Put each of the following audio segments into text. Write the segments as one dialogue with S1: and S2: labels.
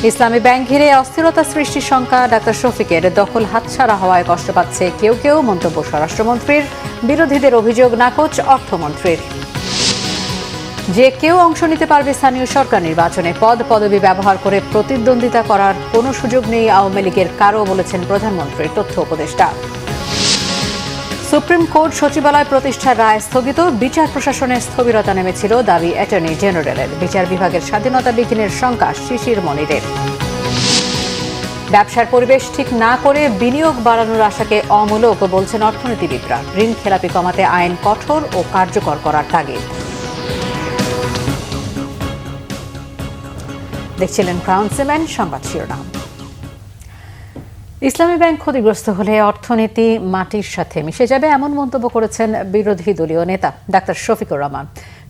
S1: ইসলামী bank ঘিরে অস্থিরতা সৃষ্টির শঙ্কা ডাক্তার শফিকের দখল হাতছাড়া হওয়ায় কষ্ট পাচ্ছে কেউ কেউ, মন্তব্য স্বরাষ্ট্রমন্ত্রীর। বিরোধীদের অভিযোগ নাকচ অর্থমন্ত্রীর। যে কেউ অংশ নিতে পারবে স্থানীয় সরকার নির্বাচনে, পদ পদবি ব্যবহার করে প্রতিদ্বন্দ্বিতা করার কোনো সুযোগ নেই আওয়ামী লীগের কারও, বলেছেন প্রধানমন্ত্রীর তথ্য উপদেষ্টা। সুপ্রিম কোর্ট সচিবালয় প্রতিষ্ঠার রায় স্থগিত, বিচার প্রশাসনের স্থবিরতা নেমেছিল, দাবি অ্যাটর্নি জেনারেলের। বিচার বিভাগের স্বাধীনতা বিঘ্নের শঙ্কা শিশির মনিরের। ব্যবসার পরিবেশ ঠিক না করে বিনিয়োগ বাড়ানোর আশাকে অমূলক, বলছেন অর্থনীতিবিদরা। ঋণ খেলাপি কমাতে আইন কঠোর ও কার্যকর করার তাগিদ। দেখছিলেন ক্রাউন সিমেন্ট, সংবাদ শিরোনাম। ইসলামী ব্যাংক ক্ষতিগ্রস্ত হলে অর্থনীতি মাটির সাথে মিশে যাবে, এমন মন্তব্য করেছেন বিরোধী দলীয় নেতা ডাক্তার শফিকুর রহমান।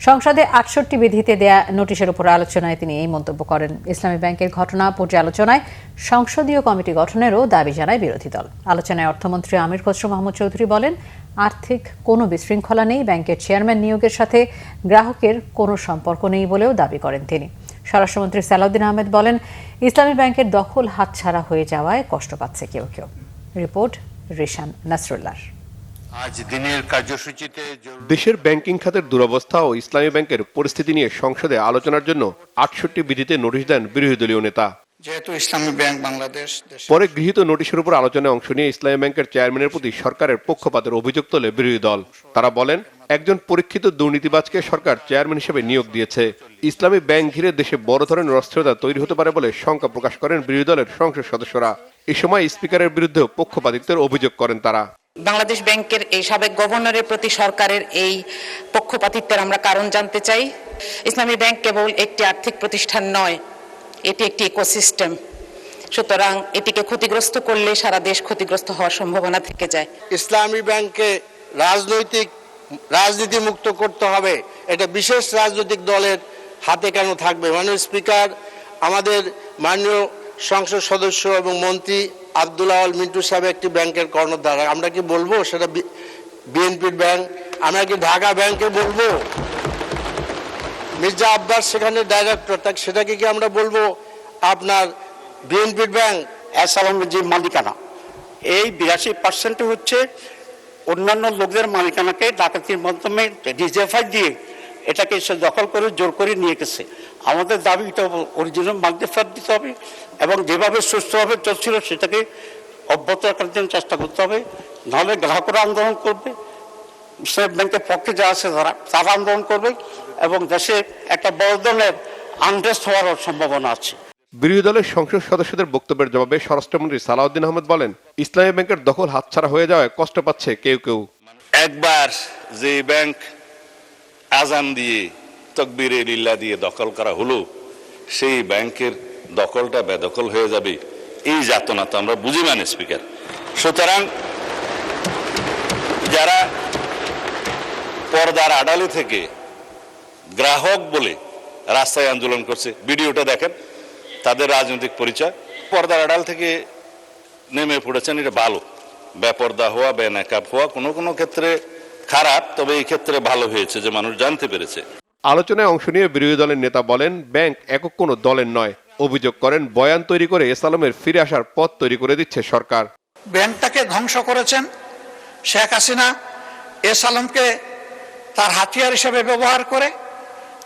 S1: সংসদে ৬৮ বিধিতে দেয়া নোটিশের উপর আলোচনায় তিনি এই মন্তব্য করেন। ইসলামী ব্যাংকের ঘটনা পর্যালোচনায় সংসদীয় কমিটি গঠনেরও দাবি জানায় বিরোধী দল। আলোচনায় অর্থমন্ত্রী আমির খসরু মাহমুদ চৌধুরী বলেন, আর্থিক কোনো বিশৃঙ্খলা নেই, ব্যাংকের চেয়ারম্যান নিয়োগের সাথে গ্রাহকের কোনো সম্পর্ক নেই বলেও দাবি করেন তিনি। স্বরাষ্ট্রমন্ত্রী সালাউদ্দিন আহমেদ বলেন, ইসলামী ব্যাংকের দখল হাতছাড়া হয়ে যাওয়ায় কষ্ট পাচ্ছে কেউ কেউ। রিপোর্ট রিশান নাসরুল্লাহ।
S2: আজ দিনের কার্যসূচিতে
S3: দেশের ব্যাংকিং খাতের দুরবস্থা ও ইসলামী ব্যাংকের পরিস্থিতি নিয়ে সংসদে আলোচনার জন্য ৬৮ বিধিতে নোটিশ দেন বিরোধী দলীয় নেতা।
S4: যেহেতু ইসলামী ব্যাংক বাংলাদেশ
S3: পরে গৃহীত নোটিশের উপর আলোচনায় অংশ নিয়ে ইসলামী ব্যাংকের চেয়ারম্যানের প্রতি সরকারের পক্ষপাতের অভিযোগ তোলে বিরোধী দল। তারা বলেন, একজন পরীক্ষিত দুর্নীতিবাজকে সরকার চেয়ারম্যান হিসেবে নিয়োগ দিয়েছে। ইসলামী ব্যাংক ঘিরে দেশে বড় ধরনের অস্থিরতা তৈরি হতে পারে বলে শঙ্কা প্রকাশ করেন বিরোধী দলের সংসদ সদস্যরা। এ সময় স্পিকারের বিরুদ্ধেও পক্ষপাতিত্বের অভিযোগ করেন তারা।
S5: বাংলাদেশ ব্যাংকের এই সাবেক গভর্নরের প্রতি সরকারের এই পক্ষপাতিত্বের আমরা কারণ জানতে চাই। ইসলামী ব্যাংক কেবল একটি আর্থিক প্রতিষ্ঠান নয়, এটি একটি ইকোসিস্টেম। সুতরাং এটিকে ক্ষতিগ্রস্ত করলে সারা দেশ ক্ষতিগ্রস্ত হওয়ার সম্ভাবনা থেকে যায়।
S6: ইসলামী ব্যাংককে রাজনীতি মুক্ত করতে হবে, এটা বিশেষ রাজনৈতিক দলের হাতে কেন থাকবে? মাননীয় স্পিকার, আমাদের মাননীয় সংসদ সদস্য এবং মন্ত্রী আব্দুল আওয়াল মিন্টু সাহেব একটি ব্যাংকের কর্ণধার। আমরা কি বলবো সেটা বিএনপির ব্যাংক? আমরা কি ঢাকা ব্যাংকে বলবো মির্জা আব্বাস সেখানে ডাইরেক্টর, তাকে সেটাকে কি আমরা বলবো আপনার বিএনপির ব্যাংক?
S7: এসালামের যে মালিকানা, এই 82% হচ্ছে অন্যান্য লোকদের মালিকানাকে ডাকাতির মাধ্যমে ডিজেফাই দিয়ে এটাকে সে দখল করে জোর করে নিয়ে গেছে। আমাদের দাবি এটা অরিজিনাল মালিকদের ফেরত দিতে হবে এবং যেভাবে সুস্থভাবে চলছিল সেটাকে অব্যাহত রাখার জন্য চেষ্টা করতে হবে। নাহলে গ্রাহকরা আন্দোলন করবে, ইসলামী ব্যাংকের পক্ষে যা আছে তারা আন্দোলন করবে এবং দেশে একটা বড় ধরনের আনরেস্ট হওয়ার সম্ভাবনা আছে।
S3: বিরোধী দলের সংসদ সদস্যদের বক্তব্যের জবাবে স্বরাষ্ট্রমন্ত্রী সালাউদ্দিন আহমেদ বলেন, ইসলামী ব্যাংকের দখল হাতছাড়া হয়ে যাওয়ায় কষ্ট পাচ্ছে কেউ কেউ।
S2: একবার যে ব্যাংক আজান দিয়ে তাকবীরে লিল্লাহ দিয়ে দখল করা হলো, সেই ব্যাংকের দখলটা বেদখল হয়ে যাবে, এই যাতনা তো আমরা বুঝি মানে স্পিকার। সুতরাং যারা পর্দার আড়ালে থেকে গ্রাহক বলে রাস্তায় আন্দোলন করছে, ভিডিওটা দেখেন, তাদের রাজনৈতিক পরিচয়। পর্দার আড়াল থেকে নেমে পড়েছেন, এটা ভালো। বেপর্দা হওয়া, বেনাকাব হওয়া কোনো কোনো ক্ষেত্রে খারাপ, তবে এই ক্ষেত্রে ভালো হয়েছে যে মানুষ জানতে পেরেছে।
S3: আলোচনায় অংশ নিয়ে বিরোধী দলের নেতা বলেন, ব্যাংক একক কোনো দলের নয়। অভিযোগ করেন, বয়ান তৈরি করে এসালামের ফিরে আসার পথ তৈরি করে দিচ্ছে সরকার।
S4: ব্যাংকটাকে ধ্বংস করেছেন শেখ হাসিনা, এসালামকে তার হাতিয়ার হিসেবে ব্যবহার করে।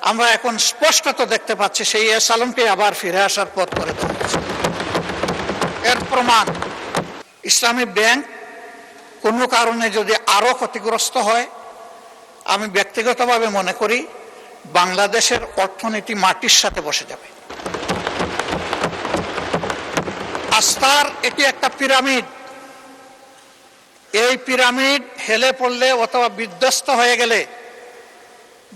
S4: আমরা এখন স্পষ্টত দেখতে পাচ্ছি সেই এসালামকে আবার ফিরে আসার পথ করে দিচ্ছে। এর প্রমাণ ইসলামী ব্যাংক কোনো কারণে যদি আরো ক্ষতিগ্রস্ত হয়, আমি ব্যক্তিগতভাবে মনে করি বাংলাদেশের অর্থনীতি মাটির সাথে বসে যাবে। আস্থার এটি একটা পিরামিড। এই পিরামিড হেলে পড়লে অথবা বিধ্বস্ত হয়ে গেলে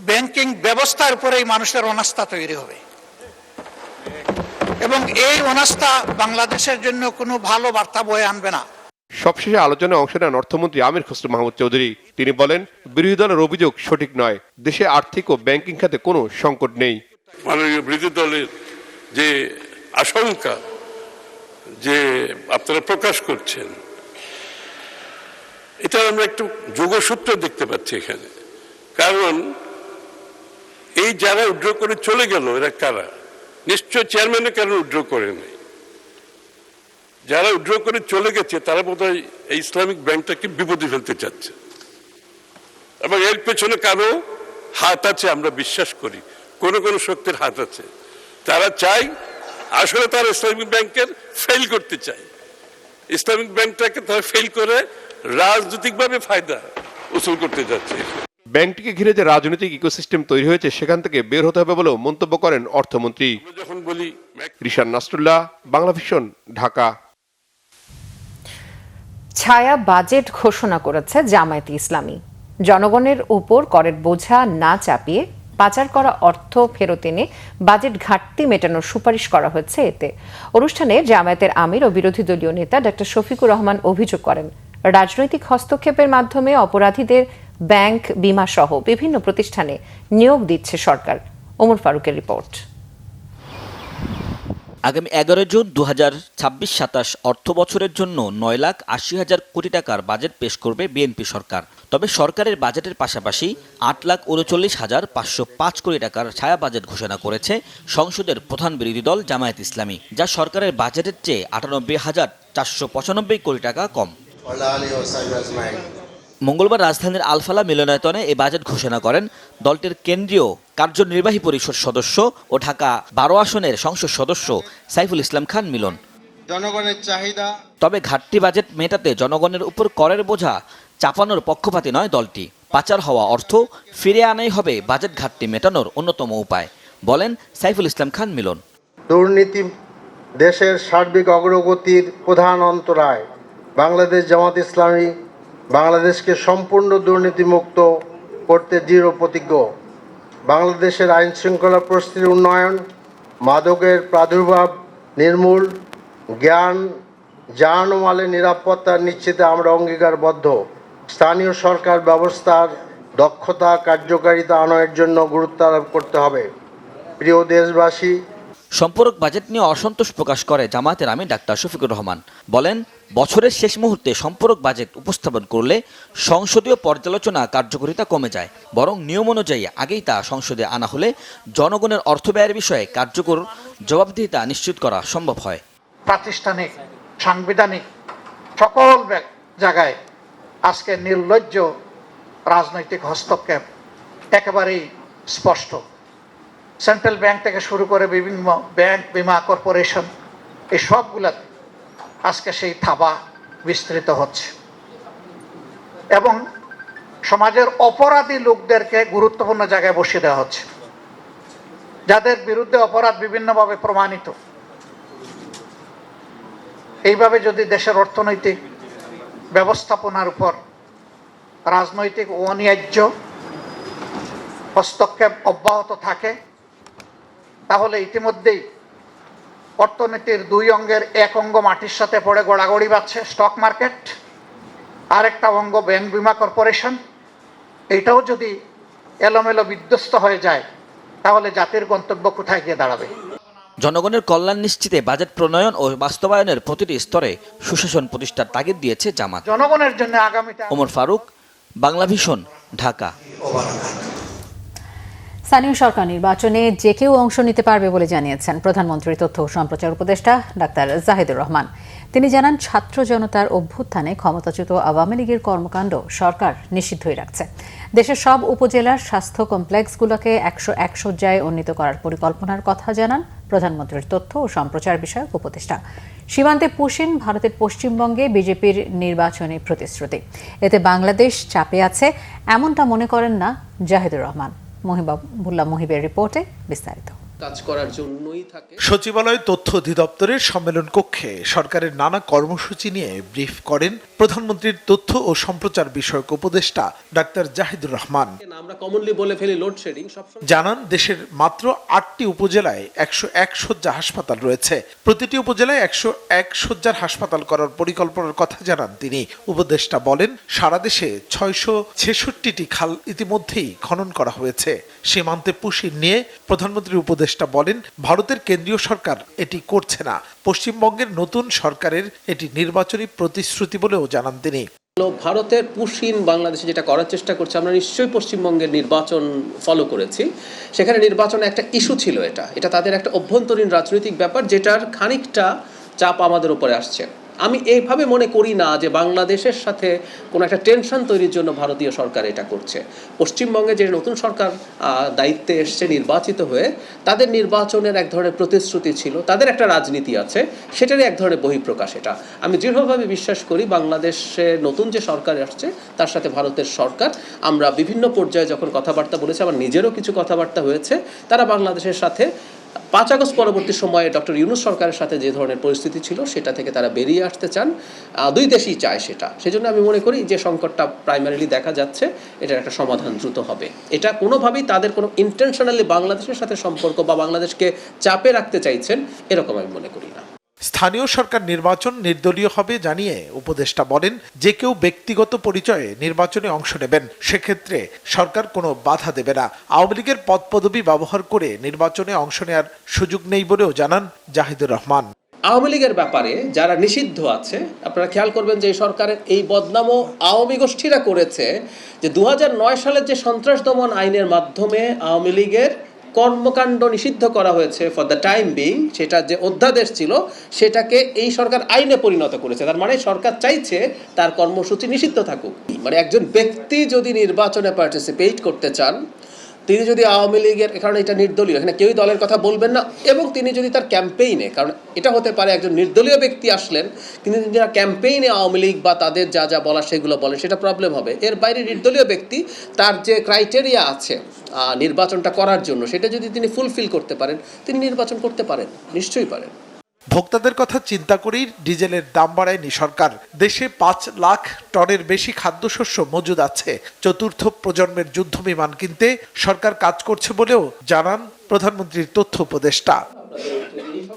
S4: ব্যাংকিং ব্যবস্থার উপরেই মানুষের অনাস্থা তৈরি হবে এবং এই অনাস্থা বাংলাদেশের জন্য কোনো ভালো বার্তা বয়ে আনবে না।
S3: সবশেষে আলোচনায় অংশ নেন অর্থমন্ত্রী আমির খসরু মাহমুদ চৌধুরী। তিনি বলেন, বিরোধী দলের অভিযোগ সঠিক নয়, দেশে আর্থিক ও ব্যাংকিং খাতে কোনো সংকট নেই।
S8: মাননীয় বিরোধী দলের যে আশঙ্কা যে আপনারা প্রকাশ করছেন, এটা আমরা একটু যোগসূত্র দেখতে পাচ্ছি এখানে। কারণ এই যারা উইথড্র করে চলে গেল, এরা কারা? নিশ্চয় চেয়ারম্যানের কারণ উইথড্র করে নেই। যারা উইথড্র করে চলে গেছে তারা বোধহয় এই ইসলামিক ব্যাংকটাকে বিপদে ফেলতে চাচ্ছে, এবং এর পেছনে কারো হাত আছে। আমরা বিশ্বাস করি কোন শক্তির হাত আছে। তারা চায়, আসলে তারা ইসলামিক ব্যাংকের ফেল করতে চায়। ইসলামিক ব্যাংকটাকে তারা ফেল করে রাজনৈতিকভাবে ফায়দা উসুল করতে যাচ্ছে।
S3: ব্যাংকটিকে ঘিরে যে রাজনৈতিক ইকোসিস্টেম তৈরি হয়েছে সেখান থেকে বের হতে হবে বলেও মন্তব্য করেন অর্থমন্ত্রী।
S8: যখন বলি
S3: রিশান নাসরুল্লাহ, বাংলা ভিশন, ঢাকা।
S9: ছায়া বাজেট ঘোষণা করেছে জামায়াতে ইসলামী। জনগণের উপর করের বোঝা না চাপিয়ে পাচার করা অর্থ ফেরত এনে বাজেট ঘাটতি মেটানোর সুপারিশ করা হয়েছে এতে। অনুষ্ঠানে জামায়াতের আমির ও বিরোধী দলীয় নেতা ডক্টর শফিকুর রহমান অভিযোগ করেন, রাজনৈতিক হস্তক্ষেপের মাধ্যমে অপরাধীদের ব্যাংক, বিমা সহ বিভিন্ন প্রতিষ্ঠানে নিয়োগ দিচ্ছে সরকার। ওমর ফারুকের রিপোর্ট।
S10: আগামী 11 জুন 2026-27 অর্থ বছরের জন্য 9,80,000 কোটি টাকার বাজেট পেশ করবে বিএনপি সরকার। তবে সরকারের বাজেটের পাশাপাশি 8,39,505 কোটি টাকার ছায়া বাজেট ঘোষণা করেছে সংসদের প্রধান বিরোধী দল জামায়াত ইসলামী, যা সরকারের বাজেটের চেয়ে 98,495 কোটি টাকা কম। মঙ্গলবার রাজধানীর আলফালা মিলনায়তনে এই বাজেট ঘোষণা করেন দলটির কেন্দ্রীয় কার্যনির্বাহী পরিষদ সদস্য ও ঢাকা 12 আসনের সংসদ সদস্য সাইফুল ইসলাম খান মিলন।
S6: জনগণের চাহিদা।
S10: তবে ঘাটতি বাজেট মেটাতে জনগণের উপর করের বোঝা চাপানোর পক্ষপাতী নয় দলটি। পাচার হওয়া অর্থ ফিরে আনাই হবে বাজেট ঘাটতি মেটানোর অন্যতম উপায়, বলেন সাইফুল ইসলাম খান মিলন।
S6: দুর্নীতি দেশের সার্বিক অগ্রগতির প্রধান অন্তরায়। বাংলাদেশ জামাত ইসলামী বাংলাদেশকে সম্পূর্ণ দুর্নীতিমুক্ত করতে দৃঢ় প্রতিজ্ঞ। বাংলাদেশের আইন শৃঙ্খলা পরিস্থিতির উন্নয়ন, মাদকের প্রাদুর্ভাব নির্মূল, যান ও মালের নিরাপত্তা নিশ্চিতে আমরা অঙ্গীকারবদ্ধ। স্থানীয় সরকার ব্যবস্থার দক্ষতা, কার্যকারিতা আনয়নের জন্য গুরুত্ব আরোপ করতে হবে। প্রিয় দেশবাসী,
S10: সম্পূরক বাজেট নিয়ে অসন্তোষ প্রকাশ করে জামায়াতের আমির ডাক্তার শফিকুর রহমান। বলেন, বছরের শেষ মুহূর্তে সম্পূরক বাজেট উপস্থাপন করলে সংসদীয় পর্যালোচনা কার্যকারিতা কমে যায়, বরং নিয়ম অনুযায়ী আগেই তা সংসদে আনা হলে জনগণের অর্থ ব্যয়ের বিষয়ে কার্যকর জবাবদিহিতা নিশ্চিত করা সম্ভব হয়।
S4: প্রাতিষ্ঠানিক, সাংবিধানিক সকল জায়গায় আজকে নির্লজ্জ রাজনৈতিক হস্তক্ষেপ একেবারেই স্পষ্ট। সেন্ট্রাল ব্যাংক থেকে শুরু করে বিভিন্ন ব্যাংক, বিমা কর্পোরেশন, এই সবগুলাতে আজকে সেই থাবা বিস্তৃত হচ্ছে এবং সমাজের অপরাধী লোকদেরকে গুরুত্বপূর্ণ জায়গায় বসিয়ে দেওয়া হচ্ছে, যাদের বিরুদ্ধে অপরাধ বিভিন্নভাবে প্রমাণিত। এইভাবে যদি দেশের অর্থনৈতিক ব্যবস্থাপনার উপর রাজনৈতিক অন্যায্য হস্তক্ষেপ অব্যাহত থাকে, তাহলে ইতিমধ্যেই অর্থনীতির দুই অঙ্গের এক অঙ্গ মাটির সাথে পড়ে গড়াগড়ি বাঁচছে, স্টক মার্কেট, আরেকটা অঙ্গ ব্যাংক, বিমা কর্পোরেশন। এইটাও যদি এলোমেলো বিধ্বস্ত হয়ে যায় তাহলে জাতির গন্তব্য কোথায় গিয়ে দাঁড়াবে?
S10: জনগণের কল্যাণ নিশ্চিতে বাজেট প্রণয়ন ও বাস্তবায়নের প্রতিটি স্তরে সুশাসন প্রতিষ্ঠার তাগিদ দিয়েছে জামাত।
S4: জনগণের জন্য আগামীতে।
S10: ওমর ফারুক, বাংলা ভিশন, ঢাকা।
S1: স্থানীয় সরকার নির্বাচনে যে কেউ অংশ নিতে পারবে বলে জানিয়েছেন প্রধানমন্ত্রীর তথ্য ও সম্প্রচার উপদেষ্টা ডাক্তার জাহিদুর রহমান। তিনি জানান, ছাত্র জনতার অভ্যুত্থানে ক্ষমতাচ্যুত আওয়ামী লীগের কর্মকাণ্ড সরকার নিষিদ্ধই রাখছে। দেশের সব উপজেলার স্বাস্থ্য কমপ্লেক্সগুলোকে 101 শয্যায় উন্নীত করার পরিকল্পনার কথা জানান প্রধানমন্ত্রীর তথ্য ও সম্প্রচার বিষয়ক উপদেষ্টা। সীমান্তে পুশিন ভারতের পশ্চিমবঙ্গে বিজেপির নির্বাচনী প্রতিশ্রুতি, এতে বাংলাদেশ চাপে আছে এমনটা মনে করেন না জাহিদুর রহমান। মহিবের রিপোর্টে বিস্তারিত।
S11: কাজ করার জন্যই থাকে।
S12: সচিবালয় তথ্য অধিদপ্তরের সম্মেলন কক্ষে সরকারের নানা কর্মসূচি নিয়ে ব্রিফ করেন প্রধানমন্ত্রীর তথ্য ও সম্প্রচার বিষয়ক উপদেষ্টা ডাক্তার জাহিদুর রহমান।
S11: আমরা কমনলি বলে ফেলি লোডশেডিং।
S12: জানান, দেশের মাত্র 8টি উপজেলায় 101 শয্যা হাসপাতাল রয়েছে। প্রতিটি উপজেলায় 101 শয্যার হাসপাতাল করার পরিকল্পনার কথা জানান তিনি। উপদেষ্টা বলেন, সারা দেশে 666টি খাল ইতিমধ্যেই খনন করা হয়েছে। সীমান্তে পুশিন নিয়ে প্রধানমন্ত্রী উপদেষ্টা বলেন, ভারতের কেন্দ্রীয় সরকার এটি করছে না, পশ্চিমবঙ্গের নতুন সরকারের এটি নির্বাচনী প্রতিশ্রুতি বলেও জানান তিনি।
S11: ভারতের পুশিন বাংলাদেশে যেটা করার চেষ্টা করছে, আমরা নিশ্চয়ই পশ্চিমবঙ্গের নির্বাচন ফলো করেছি। সেখানে নির্বাচনে একটা ইস্যু ছিল, এটা তাদের একটা অভ্যন্তরীণ রাজনৈতিক ব্যাপার, যেটার খানিকটা চাপ আমাদের উপরে আসছে। আমি এইভাবে মনে করি না যে বাংলাদেশের সাথে কোনো একটা টেনশন তৈরির জন্য ভারতীয় সরকার এটা করছে। পশ্চিমবঙ্গে যে নতুন সরকার দায়িত্বে এসছে নির্বাচিত হয়ে, তাদের নির্বাচনের এক ধরনের প্রতিশ্রুতি ছিল, তাদের একটা রাজনীতি আছে, সেটারই এক ধরনের বহিঃপ্রকাশ এটা। আমি দৃঢ়ভাবে বিশ্বাস করি বাংলাদেশে নতুন যে সরকার আসছে তার সাথে ভারতের সরকার, আমরা বিভিন্ন পর্যায়ে যখন কথাবার্তা বলেছি, আমার নিজেরও কিছু কথাবার্তা হয়েছে, তারা বাংলাদেশের সাথে 5 আগস্ট পরবর্তী সময়ে ডক্টর ইউনূস সরকারের সাথে যে ধরনের পরিস্থিতি ছিল সেটা থেকে তারা বেরিয়ে আসতে চান, দুই দেশই চায় সেটা। সেজন্য আমি মনে করি যে সংকটটা প্রাইমারিলি দেখা যাচ্ছে, এটার একটা সমাধান দ্রুত হবে। এটা কোনোভাবেই তাদের কোনো ইন্টেনশনালি বাংলাদেশের সাথে সম্পর্ক বা বাংলাদেশকে চাপে রাখতে চাইছেন এরকম আমি মনে করি না।
S12: স্থানীয় সরকার নির্বাচন নির্দলীয় হবে জানিয়ে উপদেষ্টা বলেন, যে কেউ ব্যক্তিগত পরিচয়ে নির্বাচনে অংশ নেবেন, সেক্ষেত্রে সরকার কোনো বাধা দেবে না। আওয়ামী লীগের পদপদবি ব্যবহার করে নির্বাচনে অংশ নেওয়ার সুযোগ নেই বলেও জানান জাহিদুর রহমান।
S11: আওয়ামী লীগের ব্যাপারে যারা নিষিদ্ধ আছে, আপনারা খেয়াল করবেন যে এই সরকারের এই বদনামও আওয়ামী গোষ্ঠীরা করেছে, যে 2009 সালের যে সন্ত্রাস দমন আইনের মাধ্যমে আওয়ামী লীগের কর্মকাণ্ড নিষিদ্ধ করা হয়েছে ফর দ্য টাইম বিং, সেটা যে অধ্যাদেশ ছিল সেটাকে এই সরকার আইনে পরিণত করেছে। তার মানে সরকার চাইছে তার কর্মসূচি নিষিদ্ধ থাকুক। মানে একজন ব্যক্তি যদি নির্বাচনে পার্টিসিপেট করতে চান, তিনি যদি আওয়ামী লীগের, কারণ এটা নির্দলীয়, এখানে কেউই দলের কথা বলবেন না, এবং তিনি যদি তার ক্যাম্পেইনে, কারণ এটা হতে পারে একজন নির্দলীয় ব্যক্তি আসলেন, কিন্তু তিনি ক্যাম্পেইনে আওয়ামী লীগ বা তাদের যা যা বলা সেগুলো বলেন, সেটা প্রবলেম হবে। এর বাইরে নির্দলীয় ব্যক্তি তার যে ক্রাইটেরিয়া আছে নির্বাচনটা করার জন্য, সেটা যদি তিনি ফুলফিল করতে পারেন, তিনি নির্বাচন করতে পারেন, নিশ্চয়ই পারেন।
S12: ভোক্তাদের কথা চিন্তা করেই ডিজেলের দাম বাড়ায়নি সরকার। দেশে 5 লাখ টনের বেশি খাদ্যশস্য মজুদ আছে। চতুর্থ প্রজন্মের যুদ্ধ বিমান কিনতে সরকার কাজ করছে বলেও জানান প্রধানমন্ত্রীর তথ্য উপদেষ্টা।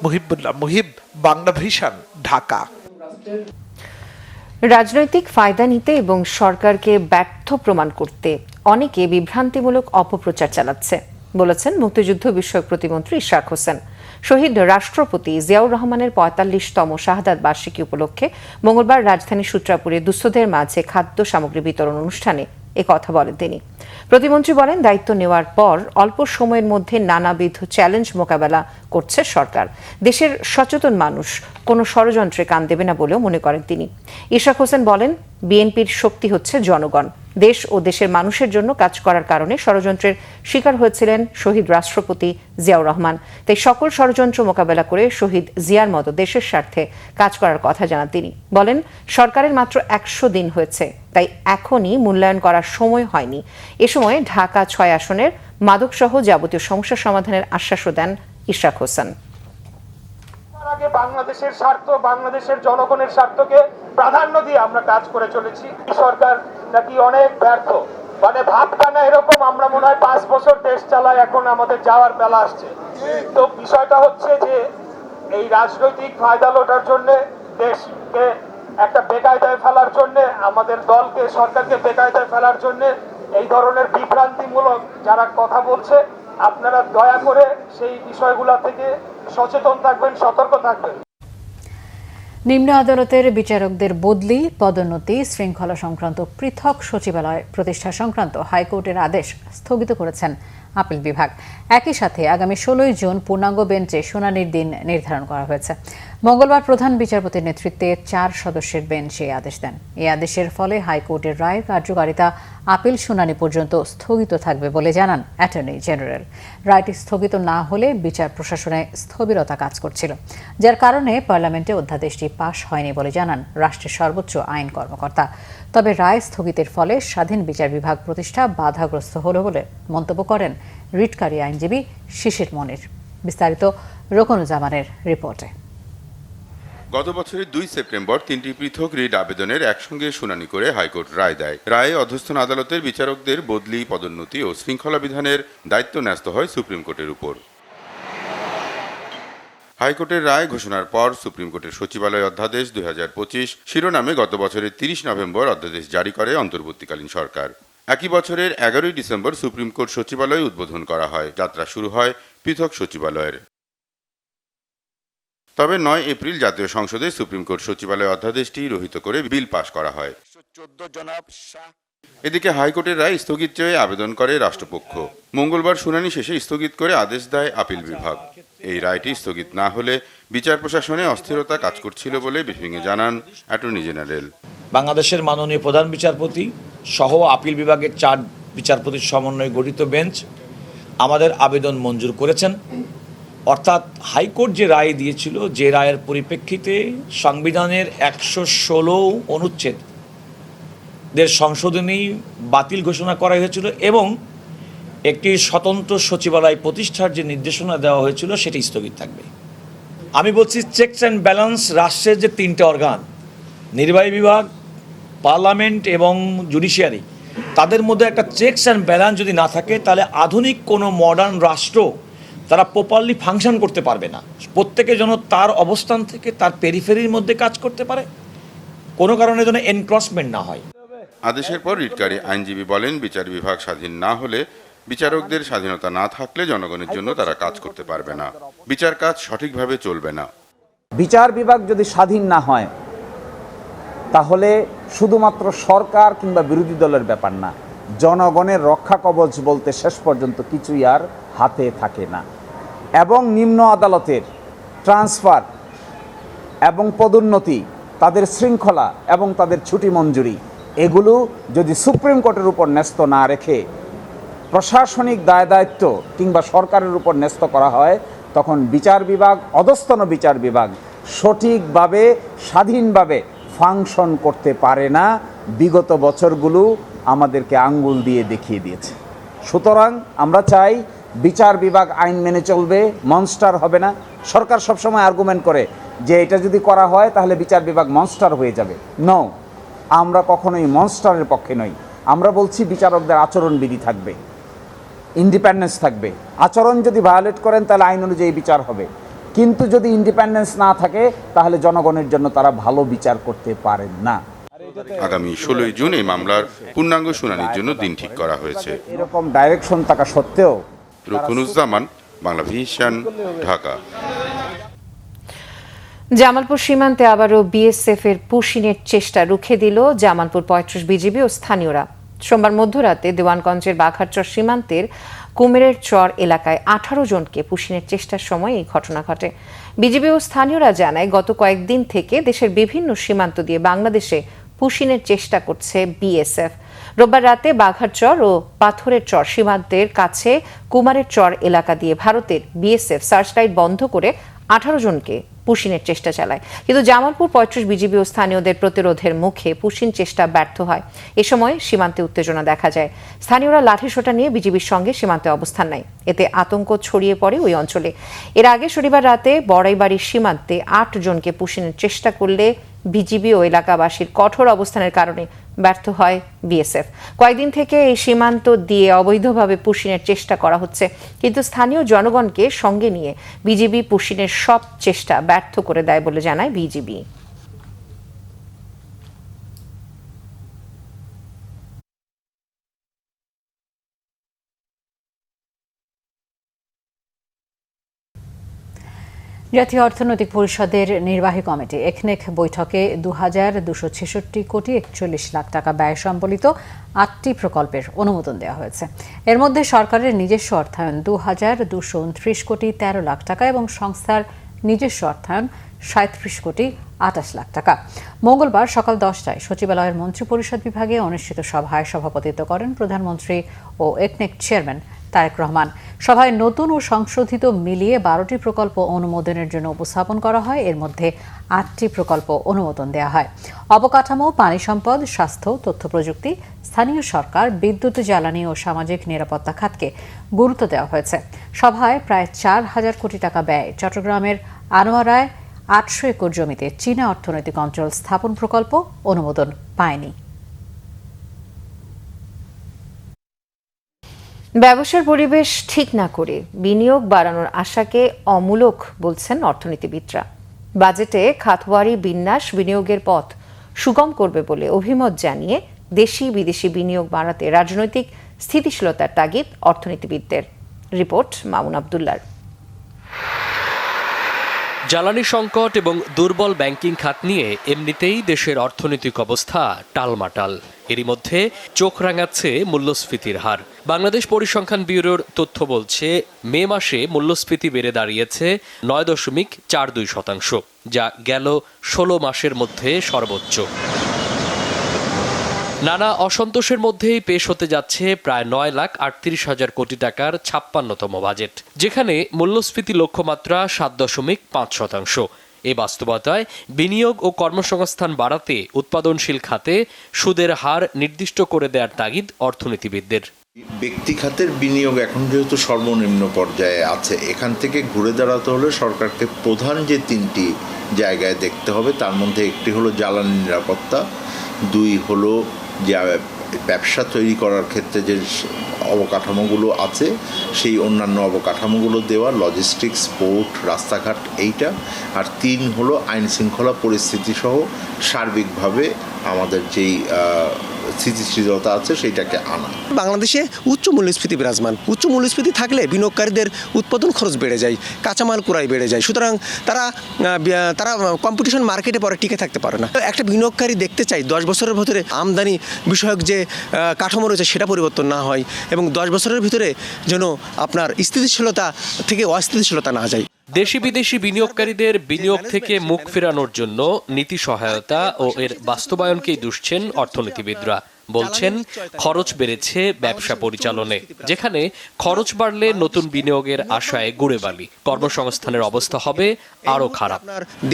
S12: মুহিবুল্লাহ মুহিব, বাংলা ভিশন, ঢাকা।
S9: রাজনৈতিক ফায়দা নিতে এবং সরকারকে ব্যর্থ প্রমাণ করতে অনেকে বিভ্রান্তিমূলক অপপ্রচার চালাচ্ছে বলেছেন মুক্তিযুদ্ধ বিষয়ক প্রতিমন্ত্রী ইশরাক হোসেন। শহীদ রাষ্ট্রপতি জিয়াউর রহমানের 45তম শাহাদাত বার্ষিকী উপলক্ষে মঙ্গলবার রাজধানীর সূত্রাপুরে দুস্থদের মাঝে খাদ্য সামগ্রী বিতরণ অনুষ্ঠানে কথা বলেন তিনি। প্রতিমন্ত্রী বলেন, দায়িত্ব নেওয়ার পর অল্প সময়ের মধ্যে নানাবিধ চ্যালেঞ্জ মোকাবেলা করছে সরকার। দেশের সচেতন মানুষ কোনো ষড়যন্ত্রে কান দেবে না বলেও মনে করেন তিনি। ইশরাক হোসেন বলেন, বিএনপির শক্তি হচ্ছে জনগণ। দেশ ও দেশের মানুষের জন্য কাজ করার কারণে ষড়যন্ত্রের শিকার হয়েছিলেন শহীদ রাষ্ট্রপতি জিয়াউর রহমান। তাই সকল ষড়যন্ত্র মোকাবেলা করে শহীদ জিয়ার মতো দেশের স্বার্থে কাজ করার কথা জানান তিনি। বলেন, সরকারের মাত্র 100 দিন হয়েছে, তাই এখনই মূল্যায়ন করার সময় হয়নি। এ সময় ঢাকা 6 আসনের মাদকসহ যাবতীয় সমস্যা সমাধানের আশ্বাসও দেন ইশরাক হোসেন।
S13: আগে বাংলাদেশের স্বার্থ, বাংলাদেশের জনগণের স্বার্থকে প্রাধান্য দিয়ে আমরা কাজ করে চলেছি। সরকার নাকি অনেক ব্যর্থ, মানে ভাবটা না এরকম, আমরা মনে হয় 5 বছর দেশ চালায়, এখন আমাদের যাওয়ার বেলা আসছে। তো বিষয়টা হচ্ছে যে এই রাজনৈতিক ফায়দা লোটার জন্য, দেশকে একটা বেকায়দায় ফেলার জন্য, আমাদের দলকে, সরকারকে বেকায়দায় ফেলার জন্য এই ধরনের বিভ্রান্তিমূলক যারা কথা বলছে, আপনারা দয়া করে সেই বিষয়গুলো থেকে সচেতন থাকবেন, সতর্ক থাকবেন।
S1: নিম্ন আদালতের বিচারকদের বদলি, পদোন্নতি, শৃঙ্খলা সংক্রান্ত পৃথক সচিবালয় প্রতিষ্ঠা সংক্রান্ত হাইকোর্টের আদেশ স্থগিত করেছেন আপিল বিভাগ। একই সাথে আগামী 16 জুন পূর্ণাঙ্গ বেঞ্চে শুনানির দিন নির্ধারণ করা হয়েছে। মঙ্গলবার প্রধান বিচারপতির নেতৃত্বে 4 সদস্যের বেঞ্চ এই আদেশ দেন। এই আদেশের ফলে হাইকোর্টের রায়ের কার্যকারিতা আপিল শুনানি পর্যন্ত স্থগিত থাকবে বলে জানান অ্যাটর্নি জেনারেল। রায়টি স্থগিত না হলে বিচার প্রশাসনে স্থবিরতা কাজ করছিল, যার কারণে পার্লামেন্টে অধ্যাদেশটি পাশ হয়নি বলে জানান রাষ্ট্রের সর্বোচ্চ আইন কর্মকর্তা। তবে রায় স্থগিতের ফলে স্বাধীন বিচার বিভাগ প্রতিষ্ঠা বাধাগ্রস্ত হলো বলে মন্তব্য করেন রিটকারী আইনজীবী শিশির মনির। বিস্তারিত রোকনুজ্জামানের রিপোর্টে।
S14: গত বছরের 2 সেপ্টেম্বর 3টি পৃথক রিট আবেদনের একসঙ্গে শুনানি করে হাইকোর্ট রায় দেয়। রায়ে অধস্থন আদালতের বিচারকদের বদলি, পদোন্নতি ও শৃঙ্খলা বিধানের দায়িত্ব ন্যস্ত হয় সুপ্রিম কোর্টের উপর। হাইকোর্টের রায় ঘোষণার পর সুপ্রিম কোর্টের সচিবালয় অধ্যাদেশ 2025 শিরোনামে গত বছরের 30 নভেম্বর অধ্যাদেশ জারি করে অন্তর্বর্তীকালীন সরকার। একই বছরের 11 ডিসেম্বর সুপ্রিম কোর্ট সচিবালয় উদ্বোধন করা হয়। যাত্রা শুরু হয় পৃথক সচিবালয়ের। তবে 9 এপ্রিল জাতীয় সংসদে সুপ্রিম কোর্ট সচিবালয় অধ্যাদেশটি রহিত করে বিল পাশ করা হয়। এদিকে হাইকোর্টের রায় স্থগিত চেয়ে আবেদন করে রাষ্ট্রপক্ষ। মঙ্গলবার শুনানি শেষে স্থগিত করে আদেশ দেয় আপিল বিভাগ। এই রায়টি স্থগিত না হলে বিচার প্রশাসনে অস্থিরতা কাজ করছিল বলে ব্রিফিংয়ে জানান অ্যাটর্নি জেনারেল।
S15: বাংলাদেশের মাননীয় প্রধান বিচারপতি সহ আপিল বিভাগের 4 বিচারপতির সমন্বয়ে গঠিত বেঞ্চ আমাদের আবেদন মঞ্জুর করেছেন। অর্থাৎ হাইকোর্ট যে রায় দিয়েছিল, যে রায়ের পরিপ্রেক্ষিতে সংবিধানের 116 অনুচ্ছেদের সংশোধনী বাতিল ঘোষণা করা হয়েছিল এবং একটি স্বতন্ত্র সচিবালয় প্রতিষ্ঠার যে নির্দেশনা দেওয়া হয়েছিল সেটি স্থগিত থাকবে। আমি বলছি চেকস অ্যান্ড ব্যালেন্স রাষ্ট্রের যে 3টে অর্গান, নির্বাহী বিভাগ, পার্লামেন্ট এবং জুডিশিয়ারি, তাদের মধ্যে একটা চেকস অ্যান্ড ব্যালেন্স যদি না থাকে তাহলে আধুনিক কোনো মডার্ন রাষ্ট্র তারা প্রপারলি ফাংশন করতে পারবে না। প্রত্যেকে যেন তার অবস্থান থেকে তার পেরিফেরির মধ্যে কাজ করতে পারে, কোনো কারণে যেন এনক্রসমেন্ট না হয়।
S14: আদেশের পর রিটকারী আইনজীবী বলেন, বিচার বিভাগ স্বাধীন না হলে, বিচারকদের স্বাধীনতা না থাকলে জনগণের জন্য তারা কাজ করতে পারবে না, বিচার কাজ সঠিকভাবে চলবে না।
S16: বিচার বিভাগ যদি স্বাধীন না হয় তাহলে শুধুমাত্র সরকার কিংবা বিরোধী দলের ব্যাপার না, জনগণের রক্ষা কবচ বলতে শেষ পর্যন্ত কিছুই আর হাতে থাকে না। এবং নিম্ন আদালতের ট্রান্সফার এবং পদোন্নতি, তাদের শৃঙ্খলা এবং তাদের ছুটি মঞ্জুরি, এগুলো যদি সুপ্রিম কোর্টের উপর ন্যস্ত না রেখে প্রশাসনিক দায় দায়িত্ব কিংবা সরকারের উপর ন্যস্ত করা হয়, তখন বিচার বিভাগ, অধস্তন বিচার বিভাগ সঠিকভাবে স্বাধীনভাবে ফাংশন করতে পারে না। বিগত বছরগুলো আমাদেরকে আঙ্গুল দিয়ে দেখিয়ে দিয়েছে। সুতরাং আমরা চাই বিচার বিভাগ আইন মেনে চলবে, মনস্টার হবে না। সরকার সবসময় আর্গুমেন্ট করে যে এটা যদি করা হয় তাহলে বিচার বিভাগ মনস্টার হয়ে যাবে। নো, আমরা কখনোই মনস্টারের পক্ষে নই। আমরা বলছি বিচারকদের আচরণবিধি থাকবে, ইন্ডিপেন্ডেন্স থাকবে। আচরণ যদি ভায়োলেট করেন তাহলে আইন অনুযায়ী বিচার হবে, কিন্তু যদি ইন্ডিপেন্ডেন্স না থাকে তাহলে জনগণের জন্য তারা ভালো বিচার করতে পারেন না।
S14: আগামী 16 জুন এই মামলার পূর্ণাঙ্গ শুনানির জন্য দিন ঠিক করা হয়েছে।
S16: এরকম ডাইরেকশন থাকা সত্ত্বেও।
S14: রুকুনুজ্জামান, বাংলা ভিশন, ঢাকা।
S9: জামালপুর সীমান্তে আবারও বিএসএফ এর পুশিনের চেষ্টা রুখে দিল জামালপুর 35 বিজিবি ও স্থানীয়রা। সোমবার মধ্যরাতে দেওয়ানগঞ্জের বাঘারচর সীমান্তের কুমেরের চর এলাকায় 18 জনকে পুশিনের চেষ্টার সময় এই ঘটনা ঘটে। বিজিবি ও স্থানীয়রা জানায়, গত কয়েকদিন থেকে দেশের বিভিন্ন সীমান্ত দিয়ে বাংলাদেশে পুশিনের চেষ্টা করছে বিএসএফ। রোববার রাতে বাঘারচর ও পাথরের চর সীমান্তের কাছে কুমারের চর এলাকা দিয়ে ভারতের বিএসএফ সার্চলাইট বন্ধ করে 18 জনকে পুশিনের চেষ্টা চালায়, কিন্তু জামালপুর 35 বিজিবি ও স্থানীয়দের প্রতিরোধের মুখে পুশিন চেষ্টা ব্যর্থ হয়। এ সময় সীমান্তে উত্তেজনা দেখা যায়। স্থানীয়রা লাঠিসোঁটা নিয়ে বিজিবির সঙ্গে সীমান্তে অবস্থান নেয়। এতে আতঙ্ক ছড়িয়ে পড়ে ওই অঞ্চলে। এর আগে শনিবার রাতে বড়াইবাড়ির সীমান্তে 8 জনকে পুশিনের চেষ্টা করলে বিজিবি ও এলাকাবাসীর কঠোর অবস্থানের কারণে ব্যর্থ হয় বিএসএফ। কয়েকদিন থেকে এই সীমান্ত দিয়ে অবৈধভাবে পুশিনের চেষ্টা করা হচ্ছে, কিন্তু স্থানীয় জনগণকে সঙ্গে নিয়ে বিজিবি পুশিনের সব চেষ্টা ব্যর্থ করে দেয় বলে জানায় বিজিবি।
S1: জাতীয় অর্থনৈতিক পরিষদের নির্বাহী কমিটি একনেক বৈঠকে ২,২৬৬ কোটি ৪১ লাখ টাকা ব্যয় সম্বলিত ৮টি প্রকল্পের অনুমোদন দেওয়া হয়েছে। এর মধ্যে সরকারের নিজস্ব অর্থায়ন ২,২২৯ কোটি ১৩ লাখ টাকা এবং সংস্থার নিজস্ব অর্থায়ন ৩৭ কোটি ২৮ লাখ টাকা। মঙ্গলবার সকাল 10টায় সচিবালয়ের মন্ত্রিপরিষদ বিভাগে অনুষ্ঠিত সভায় সভাপতিত্ব করেন প্রধানমন্ত্রী ও একনেক চেয়ারম্যান তারেক রহমান। সভায় নতুন ও সংশোধিত মিলিয়ে 12টি প্রকল্প অনুমোদনের জন্য উপস্থাপন করা হয়। এর মধ্যে 8টি প্রকল্প অনুমোদন দেওয়া হয়। অবকাঠামো, পানি সম্পদ, স্বাস্থ্য, তথ্য প্রযুক্তি, স্থানীয় সরকার, বিদ্যুৎ, জ্বালানি ও সামাজিক নিরাপত্তা খাতকে গুরুত্ব দেওয়া হয়েছে। সভায় প্রায় 4,000 কোটি টাকা ব্যয় চট্টগ্রামের আনোয়ারায় 800 একর জমিতে চীনা অর্থনৈতিক অঞ্চল স্থাপন প্রকল্প অনুমোদন পায়নি।
S9: ব্যবসার পরিবেশ ঠিক না করে বিনিয়োগ বাড়ানোর আশাকে অমূলক বলছেন অর্থনীতিবিদরা। বাজেটে খাতওয়ারি বিন্যাস বিনিয়োগের পথ সুগম করবে বলে অভিমত জানিয়ে দেশি বিদেশি বিনিয়োগ বাড়াতে রাজনৈতিক স্থিতিশীলতার তাগিদ অর্থনীতিবিদদের। রিপোর্ট মামুন আব্দুল্লাহর।
S17: জ্বালানি সংকট এবং দুর্বল ব্যাংকিং খাত নিয়ে এমনিতেই দেশের অর্থনৈতিক অবস্থা টালমাটাল। এরই মধ্যে চোখ রাঙাচ্ছে মূল্যস্ফীতির হার। বাংলাদেশ পরিসংখ্যান ব্যুরোর তথ্য বলছে, মে মাসে মূল্যস্ফীতি বেড়ে দাঁড়িয়েছে 9.42%, যা গেল 16 মাসের মধ্যে সর্বোচ্চ। নানা অসন্তোষের মধ্যেই পেশ হতে যাচ্ছে প্রায় 9,38,000 কোটি টাকার 56তম বাজেট, যেখানে মূল্যস্ফীতি লক্ষ্যমাত্রা 7.5%। এ বাস্তবতায় বিনিয়োগ ও কর্মসংস্থান বাড়াতে উৎপাদনশীল খাতে সুদের হার নির্দিষ্ট করে দেওয়ার তাগিদ অর্থনীতিবিদদের।
S18: ব্যক্তি খাতের বিনিয়োগ এখন যেহেতু সর্বনিম্ন পর্যায়ে আছে, এখান থেকে ঘুরে দাঁড়াতে হলে সরকারকে প্রধান যে 3টি জায়গায় দেখতে হবে, তার মধ্যে একটি হলো জ্বালানি নিরাপত্তা, 2 হলো যে ব্যবসা তৈরি করার ক্ষেত্রে যে অবকাঠামোগুলো আছে সেই অন্যান্য অবকাঠামোগুলো দেওয়া, লজিস্টিক্স, পোর্ট, রাস্তাঘাট এইটা, আর 3 হলো আইন শৃঙ্খলা পরিস্থিতি সহ সার্বিকভাবে আমাদের যেই স্থিতিশীলতা আছে সেইটাকে আনা।
S19: বাংলাদেশে উচ্চ মূল্যস্ফীতি বিরাজমান। উচ্চ মূল্যস্ফীতি থাকলে বিনিয়োগকারীদের উৎপাদন খরচ বেড়ে যায়, কাঁচামাল ক্রয় বেড়ে যায়, সুতরাং তারা কম্পিটিশন মার্কেটে পরে টিকে থাকতে পারে না। একটা বিনিয়োগকারী দেখতে চাই 10 বছরের ভিতরে আমদানি বিষয়ক যে কাঠামো রয়েছে সেটা পরিবর্তন না হয় এবং 10 বছরের ভিতরে যেন আপনার স্থিতিশীলতা থেকে অস্থিতিশীলতা না যায়।
S17: দেশি বিদেশি বিনিয়োগকারীদের বিনিয়োগ থেকে মুখ ফেরানোর জন্য নীতি সহায়তা ও এর বাস্তবায়নকেই দুষছেন অর্থনীতিবিদরা। বলছেন, খরচ বেড়েছে ব্যবসা পরিচালনে, যেখানে খরচ বাড়লে নতুন বিনিয়োগের আশায় গুড়ে বালি। কর্মসংস্থানের অবস্থা হবে আরও খারাপ।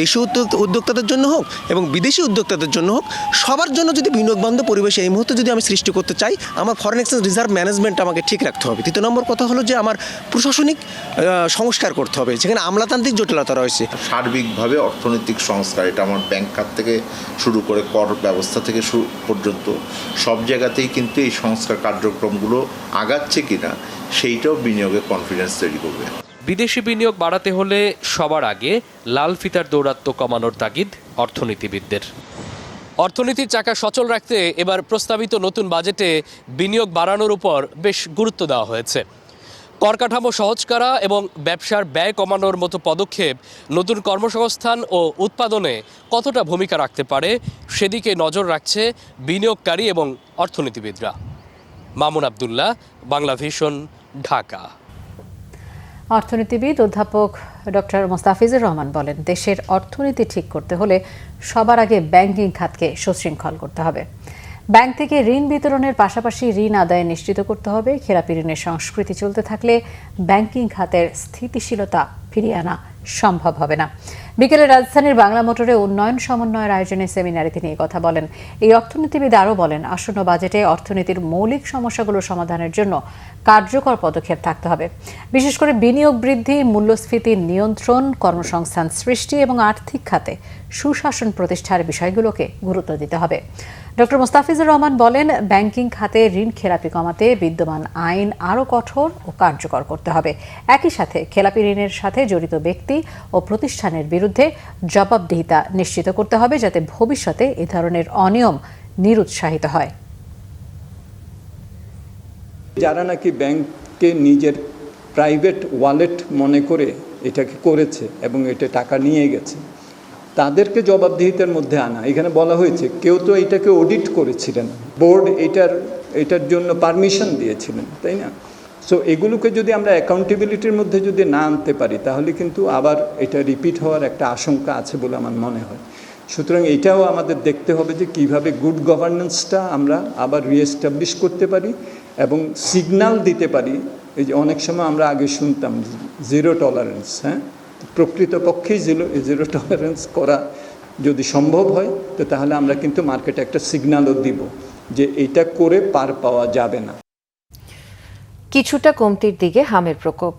S19: দেশীয় উদ্যোক্তাদের জন্য হোক এবং বিদেশি উদ্যোক্তাদের জন্য হোক, সবার জন্য যদি বিনিয়োগ বান্ধব পরিবেশ এই মুহূর্তে যদি আমি সৃষ্টি করতে চাই, আমার ফরেন এক্সচেঞ্জ রিজার্ভ ম্যানেজমেন্ট আমাকে ঠিক রাখতে হবে। 3 নম্বর কথা হলো যে আমার প্রশাসনিক সংস্কার করতে হবে, যেখানে আমলাতান্ত্রিক জটিলতা রয়েছে।
S18: সার্বিকভাবে অর্থনৈতিক সংস্কার, এটা আমার ব্যাংক খাত থেকে শুরু করে কর ব্যবস্থা থেকে পর্যন্ত সব জায়গাতেই কিন্তু এই সংস্কার কার্যক্রমগুলো আগাচ্ছে কিনা সেইটাও বিনিয়োগের কনফিডেন্স তৈরি করবে।
S17: বিদেশি বিনিয়োগ বাড়াতে হলে সবার আগে লাল ফিতার দৌরাত্ম্য কমানোর তাগিদ অর্থনীতিবিদদের। অর্থনীতির চাকা সচল রাখতে এবার প্রস্তাবিত নতুন বাজেটে বিনিয়োগ বাড়ানোর উপর বেশ গুরুত্ব দেওয়া হয়েছে। কর কাঠামো সহজ করা এবং ব্যবসার ব্যয় কমানোর মতো পদক্ষেপ নতুন কর্মসংস্থান ও উৎপাদনে কতটা ভূমিকা রাখতে পারে সেদিকে নজর রাখছে বিনিয়োগকারী এবং অর্থনীতিবিদরা। মামুন আবদুল্লাহ, বাংলা ভিশন, ঢাকা।
S1: অর্থনীতিবিদ অধ্যাপক ডক্টর মোস্তাফিজুর রহমান বলেন, দেশের অর্থনীতি ঠিক করতে হলে সবার আগে ব্যাংকিং খাতকে সুশৃঙ্খল করতে হবে। ব্যাংক থেকে ঋণ বিতরণের পাশাপাশি ঋণ আদায় নিশ্চিত করতে হবে। খেলাপি ঋণের সংস্কৃতি চলতে থাকলে ব্যাংকিং খাতের স্থিতিশীলতা ফিরিয়ে আনা সম্ভব হবে না। বিকেলে রাজধানীর বাংলা মোটরে উন্নয়ন সমন্বয়ের আয়োজনে সেমিনারে তিনি এই কথা বলেন। এই অর্থনীতিবিদ আরও বলেন, আসন্ন বাজেটে অর্থনীতির মৌলিক সমস্যাগুলো সমাধানের জন্য কার্যকর পদক্ষেপ থাকতে হবে। বিশেষ করে বিনিয়োগ বৃদ্ধি, মূল্যস্ফীতি নিয়ন্ত্রণ, কর্মসংস্থান সৃষ্টি এবং আর্থিক খাতে সুশাসন প্রতিষ্ঠার বিষয়গুলোকে গুরুত্ব দিতে হবে। ডক্টর মোস্তাফিজুর রহমান বলেন, ব্যাংকিং খাতে ঋণ খেলাপি কমাতে বিদ্যমান আইন আরও কঠোর ও কার্যকর করতে হবে। একই সাথে খেলাপি ঋণের সাথে জড়িত ব্যক্তি ও প্রতিষ্ঠানের বিরুদ্ধে জবাবদিহিতা নিশ্চিত করতে হবে, যাতে ভবিষ্যতে এ ধরনের অনিয়ম নিরুৎসাহিত হয়।
S20: যারা নাকি ব্যাংককে নিজের প্রাইভেট ওয়ালেট মনে করে এটাকে করেছে এবং এটা টাকা নিয়ে গেছে, তাদেরকে জবাবদিহিতার মধ্যে আনা। এখানে বলা হয়েছে কেউ তো এটাকে অডিট করেছিলেন, বোর্ড এটার জন্য পারমিশন দিয়েছিলেন, তাই না? সো এগুলোকে যদি আমরা অ্যাকাউন্টেবিলিটির মধ্যে যদি না আনতে পারি, তাহলে কিন্তু আবার এটা রিপিট হওয়ার একটা আশঙ্কা আছে বলে আমার মনে হয়। সুতরাং এটাও আমাদের দেখতে হবে যে কিভাবে গুড গভর্নেন্সটা আমরা আবার রিএস্টাবলিশ করতে পারি এবং সিগন্যাল দিতে পারি। এই যে অনেক সময় আমরা আগে শুনতাম জিরো টলারেন্স, হ্যাঁ, প্রকৃতপক্ষেই জিরো টলারেন্স করা যদি সম্ভব হয়, তো তাহলে আমরা কিন্তু মার্কেটে একটা সিগন্যালও দিব যে এটা করে পার পাওয়া যাবে না।
S9: কিছুটা কমতির দিকে হামের প্রকোপ।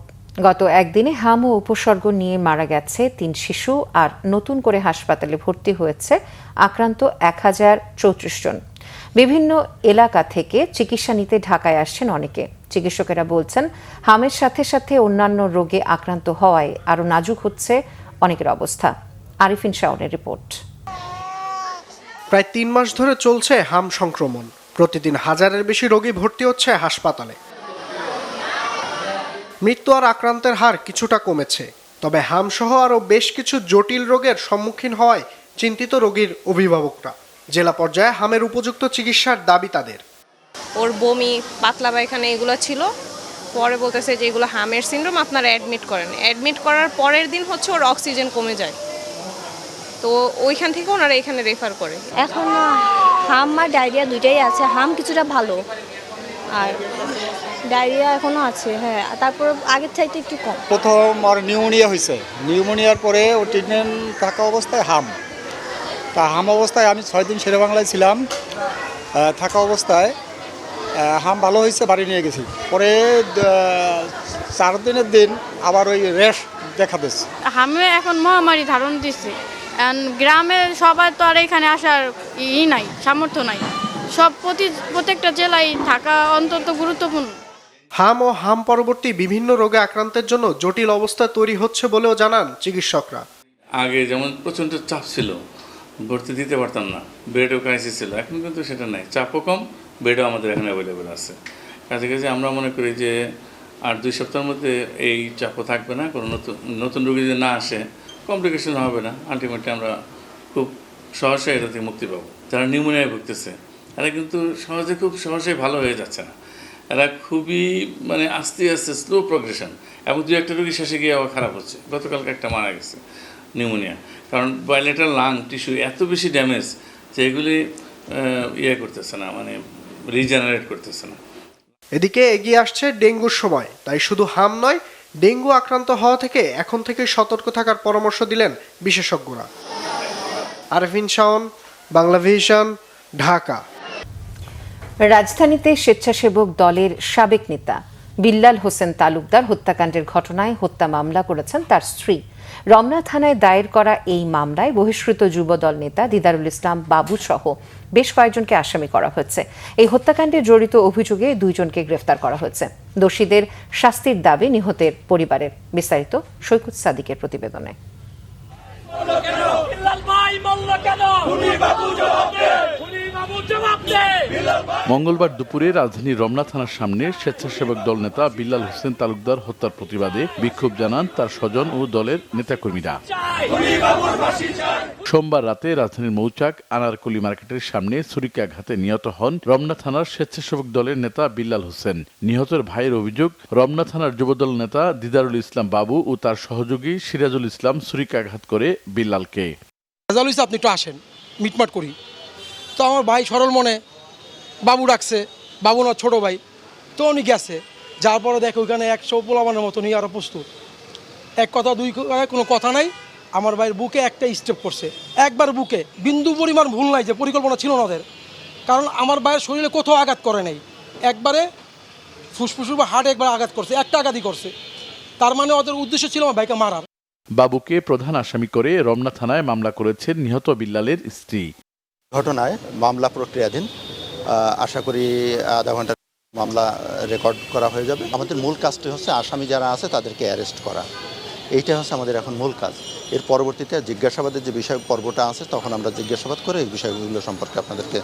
S9: গত একদিনে হাম ও উপসর্গ নিয়ে মারা গেছে 3 শিশু, আর নতুন করে হাসপাতালে ভর্তি হয়েছে আক্রান্ত 1034 জন। বিভিন্ন এলাকা থেকে চিকিৎসা নিতে ঢাকায় আসছেন অনেকে। চিকিৎসকেরা বলছেন, হামের সাথে সাথে অন্যান্য রোগে আক্রান্ত হওয়ায় আরও নাজুক হচ্ছে অনেকের অবস্থা। আরিফিন শাওনের রিপোর্ট।
S21: প্রায় 3 মাস ধরে চলছে হাম সংক্রমণ। প্রতিদিন হাজারের বেশি রোগী ভর্তি হচ্ছে হাসপাতালে। মৃত্যু আর আক্রান্তের হার কিছুটা কমেছে, তবে হামসহ আরও বেশ কিছু জটিল রোগের সম্মুখীন হওয়ায় চিন্তিত রোগীর অভিভাবকরা। জেলা পর্যায়ে হামের উপযুক্ত চিকিৎসার দাবি তাদের।
S5: ওর বমি, পাতলা পায়খানা এগুলো ছিল, পরে বলতেছে যে এগুলো হামের সিনড্রোম, আপনারা অ্যাডমিট করেন। অ্যাডমিট করার পরের দিন হচ্ছে ওর অক্সিজেন কমে যায়, তো ওইখান থেকে ওনারা এখানে রেফার করে।
S22: এখন হাম আর ডায়রিয়া দুইটাই আছে, হাম কিছুটা ভালো আর ডায়রিয়া এখনো আছে, হ্যাঁ, তারপর আগের চাইতে একটু কম।
S23: প্রথম আর নিউমোনিয়া হয়েছে, নিউমোনিয়ার পরে ও ট্রিটমেন্ট থাকা অবস্থায় হাম অবস্থায় আমি 6 দিন শেরেবাংলায় ছিলাম। থাকা অবস্থায় হাম ভালো হয়েছে, বাড়ি নিয়ে গেছি। পরে 4 দিনের দিন আবার ওই র্যাশ দেখা দিচ্ছে।
S24: হামে এখন মহামারী ধারণ দিচ্ছে, গ্রামের সবার তো আর এখানে আসার নাই, সামর্থ্য নাই। সব প্রত্যেকটা জেলায় থাকা অন্তত গুরুত্বপূর্ণ।
S21: হাম ও হাম পরবর্তী বিভিন্ন রোগে আক্রান্তের জন্য জটিল অবস্থা তৈরি হচ্ছে বলেও জানান চিকিৎসকরা।
S25: আগে যেমন প্রচণ্ড চাপ ছিল, ভর্তি দিতে পারতাম না, বেডও ক্রাইসিস ছিল, এখন কিন্তু সেটা নাই, চাপও কম, বেডও আমাদের এখন অ্যাভেলেবেল আছে। কাছে কাছে আমরা মনে করি যে আর 2 সপ্তাহের মধ্যে এই চাপও থাকবে না, কোনো নতুন রোগী যদি না আসে কমপ্লিকেশন হবে না, আলটিমেটলি আমরা খুব সহজে এটা থেকে মুক্তি পাবো। যারা নিউমোনিয়ায় ভুগতেছে এরা কিন্তু খুব সহজেই ভালো হয়ে যাচ্ছে না, এরা খুবই আস্তে আস্তে স্লো প্রোগ্রেশন, এবং 2-1টা রোগী শেষে গিয়ে আবার খারাপ হচ্ছে। গতকালকে একটা মারা গেছে নিউমোনিয়া, কারণ বাইলেটারাল লাং টিস্যু এত বেশি ড্যামেজ যে এগুলি করতেছে না, রিজেনারেট করতেছে না।
S21: এদিকে এগিয়ে আসছে ডেঙ্গুর সময়, তাই শুধু হাম নয়, ডেঙ্গু আক্রান্ত হওয়া থেকে এখন থেকে সতর্ক থাকার পরামর্শ দিলেন বিশেষজ্ঞরা। আরফিন শাওন, বাংলা ভিশন, ঢাকা।
S9: রাজধানীতে স্বেচ্ছাসেবক দলের সাবেক নেতা বিল্লাল হোসেন তালুকদার হত্যাকাণ্ডের ঘটনায় হত্যা মামলা করেছেন তার স্ত্রী। রমনা থানায় দায়ের করা এই মামলায় বহিষ্কৃত যুবদল নেতা দিদারুল ইসলাম বাবু সহ বেশ কয়েকজনকে আসামি করা হয়েছে। এই হত্যাকাণ্ডে জড়িত অভিযোগে 2 জনকে গ্রেফতার করা হয়েছে। দোষীদের শাস্তির দাবি নিহতের পরিবারের। বিস্তারিত সৈকত সাদিকের প্রতিবেদনে।
S26: মঙ্গলবার দুপুরে রাজধানীর রমনা থানার সামনে স্বেচ্ছাসেবক দল নেতা বিল্লাল হোসেন তালুকদার হত্যার প্রতিবাদে বিক্ষোভ জানান তার স্বজন ও দলের নেতাকর্মীরা। সোমবার রাতে রাজধানীর মৌচাক আনারকলি মার্কেটের সামনে ছুরিকাঘাতে নিহত হন রমনা থানার স্বেচ্ছাসেবক দলের নেতা বিল্লাল হোসেন। নিহতের ভাইয়ের অভিযোগ, রমনা থানার যুবদল নেতা দিদারুল ইসলাম বাবু ও তার সহযোগী সিরাজুল ইসলাম ছুরিকাঘাত করে বিল্লালকে।
S27: আপনি একটু আসেন, মিটমাট করি। তো আমার ভাই সরল মনে বাবু ডাকছে, বাবু না ছোটো ভাই, তো উনি গেছে, যার পরে দেখে ওইখানে 100 পোলাবানের মতো নিয়ে আরও প্রস্তুত। এক কথা 2 কথায় কোনো কথা নাই, আমার ভাইয়ের বুকে একটা স্টেপ করছে, একবার বুকে, বিন্দু পরিমাণ ভুল নাই যে পরিকল্পনা ছিল না ওদের, কারণ আমার ভাইয়ের শরীরে কোথাও আঘাত করে নাই, একবারে ফুসফুস বা হার্টে একবার আঘাত করছে, একটা আঘাতই করছে, তার মানে ওদের উদ্দেশ্য ছিল আমার ভাইকে মারার।
S26: বাবুকে প্রধান আসামি করে রমনা থানায় মামলা করেছেন নিহত বিল্লালের স্ত্রী।
S28: ঘটনায় মামলা প্রক্রিয়াধীন, আশা করি আধা ঘন্টা মামলা রেকর্ড করা হয়ে যাবে। আমাদের মূল কাজটি হচ্ছে আসামি যারা আছে তাদেরকে অ্যারেস্ট করা, এইটা হচ্ছে আমাদের এখন মূল কাজ। এর পরবর্তীতে জিজ্ঞাসাবাদের যে বিষয় পর্বটা আছে তখন আমরা জিজ্ঞাসাবাদ করে এই বিষয়গুলো সম্পর্কে আপনাদেরকে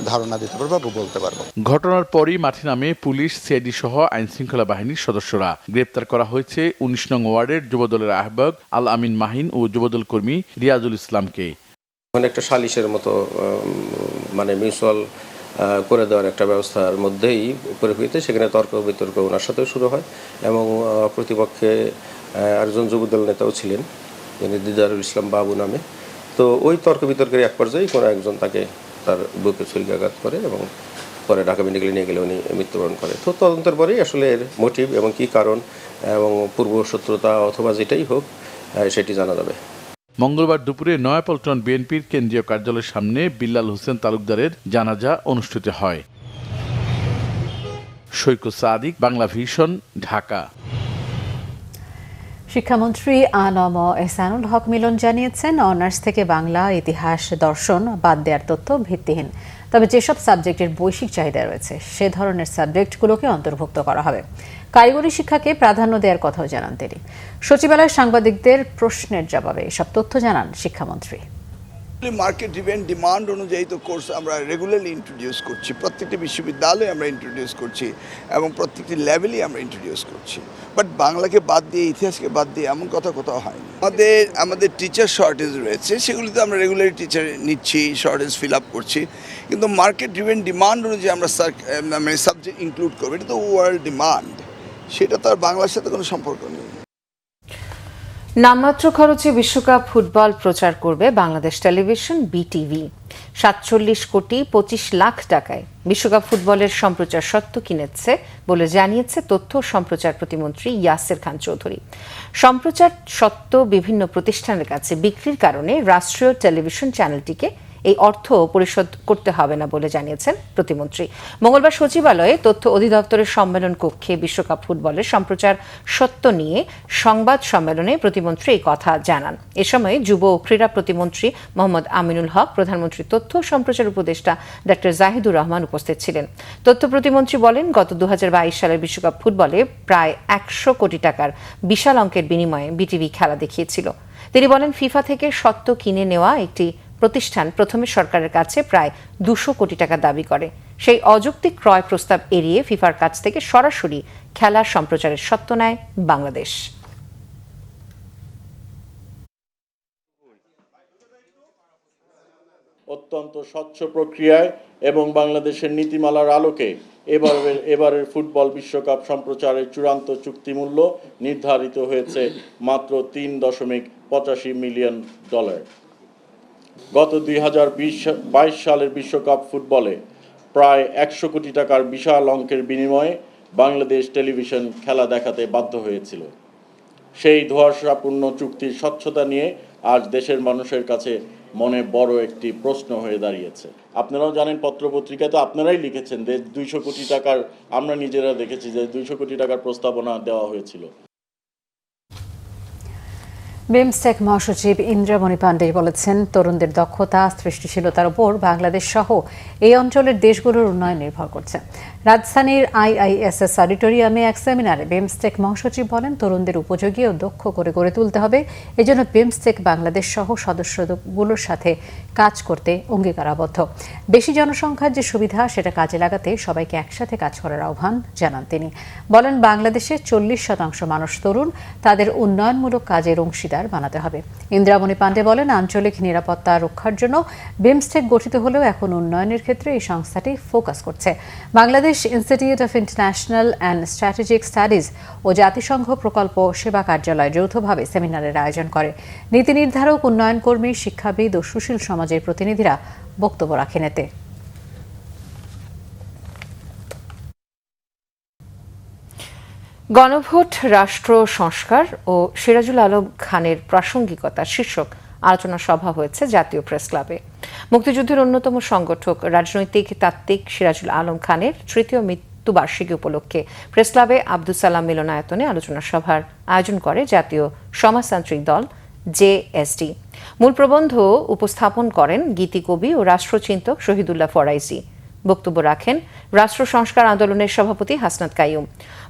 S28: ধারণা দিতে পারবো বা বলতে পারবো।
S26: ঘটনার পরই মাঠে নামে পুলিশ, সিআইডি সহ আইনশৃঙ্খলা বাহিনীর সদস্যরা। গ্রেপ্তার করা হয়েছে 19 নং ওয়ার্ডের যুবদলের আহ্বায়ক আল আমিন মাহিন ও যুবদল কর্মী রিয়াজুল ইসলামকে।
S29: একটা সালিশের মতো মিউচুয়াল করে দেওয়ার একটা ব্যবস্থার মধ্যেই পরিপ্রেক্ষিতে সেখানে তর্ক বিতর্ক ওনার সাথেও শুরু হয়, এবং প্রতিপক্ষে আরেকজন যুবদল নেতাও ছিলেন যিনি দিদারুল ইসলাম বাবু নামে। তো ওই তর্ক বিতর্কের এক পর্যায়ে কোনো একজন তাকে তার বুকে ছুরিকাঘাত করে এবং পরে ঢাকা মেডিকেলে নিয়ে গেলে উনি মৃত্যুবরণ করে। তো তদন্তের পরেই আসলে এর মোটিভ এবং কী কারণ এবং পূর্ব শত্রুতা অথবা যেটাই হোক সেটি জানা যাবে।
S26: মঙ্গলবার দুপুরে নয়াপল্টন বিএনপির কেন্দ্রীয় কার্যালয়ের সামনে বিল্লাল হোসেন তালুকদারের জানাজা অনুষ্ঠিত হয়। সৈকত সাদিক, বাংলা ভিশন, ঢাকা।
S1: শিক্ষামন্ত্রী আ.ন.ম এহসানুল হক মিলন জানিয়েছেন, অনার্স থেকে বাংলা, ইতিহাস, দর্শন বাদ দেওয়ার তথ্য ভিত্তিহীন। তবে যেসব সাবজেক্টের বৈশ্বিক চাহিদা রয়েছে সে ধরনের সাবজেক্টগুলোকে অন্তর্ভুক্ত করা হবে। কারিগরি শিক্ষাকে প্রাধান্য দেওয়ার কথাও জানান তিনি। সচিবালয়ে সাংবাদিকদের প্রশ্নের জবাবে এসব তথ্য জানান শিক্ষামন্ত্রী।
S2: মার্কেট ড্রিভেন ডিমান্ড অনুযায়ী তো কোর্স আমরা রেগুলারলি ইন্ট্রোডিউস করছি, প্রত্যেকটি বিশ্ববিদ্যালয়ে আমরা ইন্ট্রোডিউস করছি এবং প্রত্যেকটি লেভেলেই আমরা ইন্ট্রোডিউস করছি। বাট বাংলাকে বাদ দিয়ে, ইতিহাসকে বাদ দিয়ে এমন কথা কোথাও হয়নি। আমাদের টিচার শর্টেজ রয়েছে, সেগুলিতে আমরা রেগুলারলি টিচার নিচ্ছি, শর্টেজ ফিল আপ করছি, কিন্তু মার্কেট ড্রিভেন ডিমান্ড অনুযায়ী আমরা মানে সাবজেক্ট ইনক্লুড করবো, এটা তো ওয়ার্ল্ড ডিমান্ড, সেটা তো আর বাংলার সাথে কোনো সম্পর্ক নেই।
S9: নামমাত্র খরচে বিশ্বকাপ ফুটবল প্রচার করবে বাংলাদেশ টেলিভিশন বিটিভি। ৪৭ কোটি ২৫ লাখ টাকায় বিশ্বকাপ ফুটবলের সম্প্রচার স্বত্ব কিনেছে বলে জানিয়েছে তথ্য ও সম্প্রচার প্রতিমন্ত্রী ইয়াসের খান চৌধুরী। সম্প্রচার স্বত্ব বিভিন্ন প্রতিষ্ঠানের কাছে বিক্রির কারণে রাষ্ট্রীয় টেলিভিশন চ্যানেলটিকে এই অর্থ পরিশোধ করতে হবে না বলে জানিয়েছেন প্রতিমন্ত্রী। মঙ্গলবার সচিবালয়ে তথ্য অধিদপ্তরের সম্মেলন কক্ষে বিশ্বকাপ ফুটবলের সম্প্রচার সত্ত্ব নিয়ে সংবাদ সম্মেলনে প্রতিমন্ত্রী এই কথা জানান। এ সময় যুব ও ক্রীড়া প্রতিমন্ত্রী মোহাম্মদ আমিনুল হক, প্রধানমন্ত্রীর তথ্য ও সম্প্রচার উপদেষ্টা ডক্টর জাহিদুর রহমান উপস্থিত ছিলেন। তথ্য প্রতিমন্ত্রী বলেন, গত ২০২২ সালের বিশ্বকাপ ফুটবলে প্রায় ১০০ কোটি টাকার বিশাল অঙ্কের বিনিময়ে বিটিভি খেলা দেখিয়েছিল। তিনি বলেন, ফিফা থেকে সত্ত্ব কিনে নেওয়া একটি প্রতিষ্ঠান প্রথমে সরকারের কাছে প্রায় ২০০ কোটি টাকা দাবি করে। সেই অযৌক্তিক ক্রয় প্রস্তাব এড়িয়ে ফিফার কাছ থেকে সরাসরি খেলা সম্প্রচারের স্বত্ব নেয় বাংলাদেশ।
S3: অত্যন্ত স্বচ্ছ প্রক্রিয়ায় এবং বাংলাদেশের নীতিমালার আলোকে এবারের ফুটবল বিশ্বকাপ সম্প্রচারের চূড়ান্ত চুক্তিমূল্য নির্ধারিত হয়েছে মাত্র $3.85 মিলিয়ন। গত ২০২২ সালের বিশ্বকাপ ফুটবলে প্রায় ১০০ কোটি টাকার বিশাল অঙ্কের বিনিময়ে বাংলাদেশ টেলিভিশন খেলা দেখাতে বাধ্য হয়েছিল। সেই ধোঁয়াশাপূর্ণ চুক্তির স্বচ্ছতা নিয়ে আজ দেশের মানুষের কাছে মনে বড় একটি প্রশ্ন হয়ে দাঁড়িয়েছে। আপনারাও জানেন, পত্রপত্রিকায় তো আপনারাই লিখেছেন যে ২০০ কোটি টাকার, আমরা নিজেরা দেখেছি যে ২০০ কোটি টাকার প্রস্তাবনা দেওয়া হয়েছিল।
S1: বিমস্টেক মহাসচিব ইন্দ্রামণি পাণ্ডে বলেছেন, তরুণদের দক্ষতা, সৃষ্টিশীলতার উপর বাংলাদেশ সহ এই অঞ্চলের দেশগুলোর উন্নয়ন নির্ভর করছে। রাজধানীর IISS অডিটোরিয়ামে এক সেমিনারে বিমস্টেক মহাসচিব বলেন, তরুণদের উপযোগী ও দক্ষ করে গড়ে তুলতে হবে। এজন্য বিমস্টেক বাংলাদেশ সহ সদস্যগুলোর সাথে কাজ করতে অঙ্গীকারাবদ্ধ। বেশি জনসংখ্যার যে সুবিধা, সেটা কাজে লাগাতে সবাইকে একসাথে কাজ করার আহ্বান জানান তিনি। বলেন, বাংলাদেশের 40% মানুষ তরুণ, তাদের উন্নয়নমূলক কাজের অংশীদার বানাতে হবে। ইন্দ্রামণি পাণ্ডে বলেন, আঞ্চলিক নিরাপত্তা রক্ষার জন্য বিমস্টেক গঠিত হলেও এখন উন্নয়নের ক্ষেত্রে এই সংস্থাটি ফোকাস করছে। Bangladesh institute of international and strategic studies ও জাতিসংঘ প্রকল্প সেবা কার্যালয় যৌথভাবে সেমিনারের আয়োজন করে। নীতি নির্ধারক, উন্নয়ন কর্মী, শিক্ষাবিদ ও সুশীল সমাজের প্রতিনিধিরা বক্তব্য রাখেন এতে।
S9: গণভোট, রাষ্ট্র সংস্কার ও সিরাজুল আলম খানের প্রাসঙ্গিকতা শীর্ষক আলোচনা সভা হয়েছে জাতীয় প্রেস ক্লাবে। মুক্তিযুদ্ধের অন্যতম সংগঠক, রাজনৈতিক তাত্ত্বিক সিরাজুল আলম খানের ৩য় মৃত্যুবার্ষিকী উপলক্ষে প্রেস ক্লাবে আব্দুল সালাম মিলনায়তনে আলোচনা সভার আয়োজন করে জাতীয় সমাজতান্ত্রিক দল JSD। মূল প্রবন্ধ উপস্থাপন করেন গীতিকবি ও রাষ্ট্রচিন্তক শহীদুল্লাহ ফরাইজি। বক্তব্য রাখেন রাষ্ট্র সংস্কার আন্দোলনের সভাপতি হাসনাত কাইয়ুম।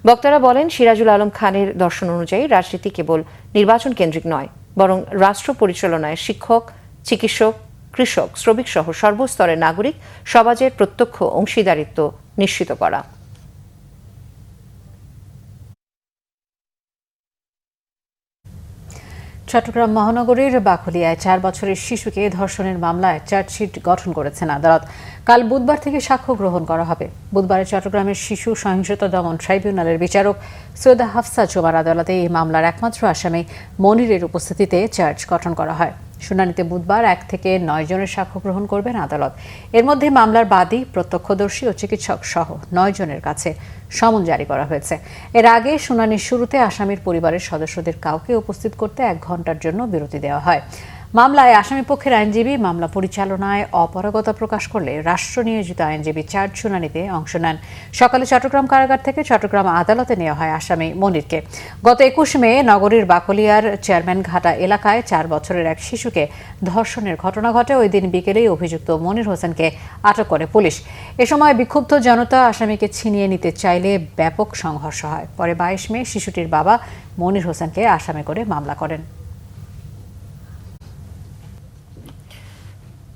S9: বক্তারা বলেন, সিরাজুল আলম খানের দর্শন অনুযায়ী রাজনীতি কেবল নির্বাচন কেন্দ্রিক নয়, বরং রাষ্ট্র পরিচালনায় শিক্ষক, চিকিৎসক, কৃষক, শ্রমিক সহ সর্বস্তরের নাগরিক সমাজের প্রত্যক্ষ অংশীদারিত্ব নিশ্চিত করা।
S1: চট্টগ্রাম মহানগরীর বাকলিয়ায় 4 বছরের শিশুকে ধর্ষণের মামলায় চার্জশিট গঠন করেছেন আদালত। কাল বুধবার থেকে সাক্ষ্য গ্রহণ করা হবে। বুধবারে চট্টগ্রামের শিশু সহিংসতা দমন ট্রাইব্যুনালের বিচারক সৈয়দা হাফসা জোমার আদালতে এই মামলার একমাত্র আসামি মনিরের উপস্থিতিতে চার্জ গঠন করা হয়। শুনানিতে বুধবার 1 থেকে 9 জনের সাক্ষ্য গ্রহণ করবেন আদালত। এর মধ্যে মামলার বাদী, প্রত্যক্ষদর্শী ও চিকিৎসক সহ 9 জনের কাছে সমন জারি করা হয়েছে। এর আগে শুনানির শুরুতে আসামির পরিবারের সদস্যদের কাউকে উপস্থিত করতে 1 ঘন্টার জন্য বিরতি দেওয়া হয়। মামলায় আসামিপক্ষের আইনজীবী মামলা পরিচালনায় অপারগতা প্রকাশ করলে রাষ্ট্র নিয়োজিত আইনজীবী চার্জ শুনানিতে অংশ নেন। সকালে চট্টগ্রাম কারাগার থেকে চট্টগ্রাম আদালতে নেওয়া হয় আসামি মনিরকে। গত 21 মে নগরীর বাকলিয়ার চেয়ারম্যান ঘাটা এলাকায় 4 বছরের এক শিশুকে ধর্ষণের ঘটনা ঘটে। ওই দিন বিকেলেই অভিযুক্ত মনির হোসেনকে আটক করে পুলিশ। এ সময় বিক্ষুব্ধ জনতা আসামিকে ছিনিয়ে নিতে চাইলে ব্যাপক সংঘর্ষ হয়। পরে 22 মে শিশুটির বাবা মনির হোসেনকে আসামি করে মামলা করেন।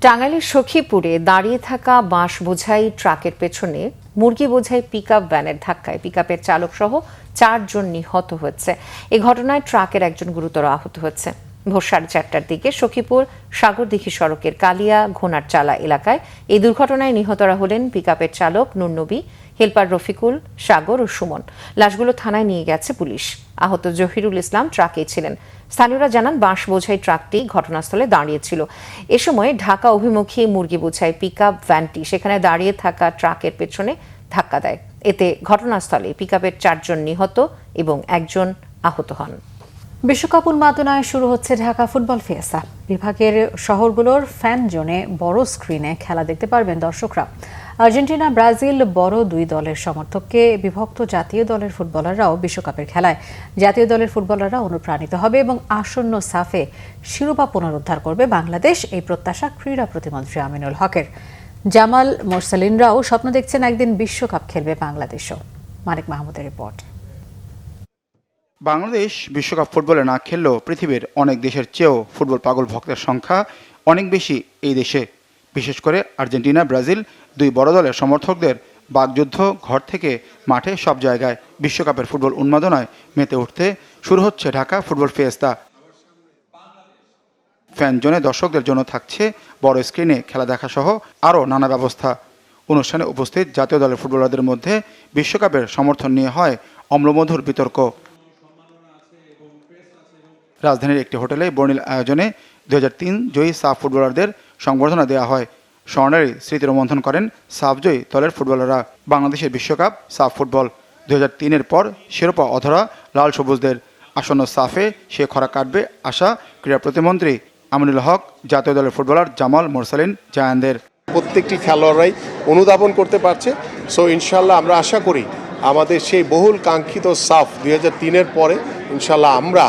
S9: টাঙ্গাইলের সখীপুরে দাঁড়িয়ে থাকা বাঁশ বোঝাই ট্রাকের পেছনে মুরগি বোঝাই পিকআপ ভ্যানের ধাক্কায় পিকআপের চালক সহ 4 জন নিহত হয়েছে। এই ঘটনায় ট্রাকের একজন গুরুতর আহত হয়েছে। ভোর 4:30টার দিকে সখীপুর সাগরদিঘি সড়কের কালিয়া ঘোনার চালা এলাকায় এই দুর্ঘটনায় নিহতরা হলেন পিকআপের চালক নুরনবী, হেলপার রফিকুল, সাগর ও সুমন। লাশগুলো থানায় নিয়ে গেছে পুলিশ। আহত জহিরুল ইসলাম ট্রাকেই ছিলেন। স্থানীয়রা জানান বাঁশ বোঝাই ট্রাকটি ঘটনাস্থলে দাঁড়িয়েছিল। এ সময় ঢাকা অভিমুখী মুরগি বোঝাই পিকআপ ভ্যানটি সেখানে দাঁড়িয়ে থাকা ট্রাকের পেছনে ধাক্কা দেয়। এতে ঘটনাস্থলে পিকআপের 4 জন নিহত এবং 1 জন আহত হন।
S1: বিশ্বকাপ উন্মাদনায় শুরু হচ্ছে ঢাকা ফুটবল ফিয়েস্তা। বিভাগের শহরগুলোর ফ্যান জোনে বড় স্ক্রিনে খেলা দেখতে পারবেন দর্শকরা। আর্জেন্টিনা, ব্রাজিল বড় 2 দলের সমর্থককে বিভক্ত জাতীয় দলের ফুটবলাররাও বিশ্বকাপের খেলায় জাতীয় দলের ফুটবলাররা অনুপ্রাণিত হবে এবং আসন্ন সাফে শিরোপা পুনরুদ্ধার করবে বাংলাদেশ, এই প্রত্যাশা ক্রীড়া প্রতিমন্ত্রী আমিনুল হকের। জামাল মোরসালিনরাও স্বপ্ন দেখছেন একদিন বিশ্বকাপ খেলবে বাংলাদেশও। মানিক মাহমুদের রিপোর্ট।
S4: বাংলাদেশ বিশ্বকাপ ফুটবলে না খেললেও পৃথিবীর অনেক দেশের চেয়েও ফুটবল পাগল ভক্তের সংখ্যা অনেক বেশি এই দেশে। বিশেষ করে আর্জেন্টিনা, ব্রাজিল 2 বড় দলের সমর্থকদের বাকযুদ্ধ ঘর থেকে মাঠে সব জায়গায় বিশ্বকাপের ফুটবল উন্মাদনায় মেতে উঠতে শুরু হচ্ছে ঢাকা ফুটবল ফিয়েস্তা। ফ্যান জোনে দর্শকদের জন্য থাকছে বড় স্ক্রিনে খেলা দেখা সহ আরও নানা ব্যবস্থা। অনুষ্ঠানে উপস্থিত জাতীয় দলের ফুটবলারদের মধ্যে বিশ্বকাপের সমর্থন নিয়ে হয় অম্লমধুর বিতর্ক। রাজধানীর একটি হোটেলে বর্ণিল আয়োজনে 2003 জয়ী সাফ ফুটবলারদের সংবর্ধনা দেওয়া হয়। স্বর্ণালী স্মৃতি রোমন্থন করেন সাফজয়ী দলের ফুটবলাররা। বাংলাদেশের বিশ্বকাপ সাফ ফুটবল 2003-এর পর শিরোপা অধরা লাল সবুজদের। আসন্ন সাফে সে খরা কাটবে আশা ক্রীড়া প্রতিমন্ত্রী আমিনুল হক, জাতীয় দলের ফুটবলার জামাল মোরসালিন জায়ানদের।
S6: প্রত্যেকটি খেলোয়াড়রাই অনুধাবন করতে পারছে। সো ইনশাল্লাহ আমরা আশা করি আমাদের সেই বহুল কাঙ্ক্ষিত সাফ 2003-এর পরে ইনশাল্লাহ আমরা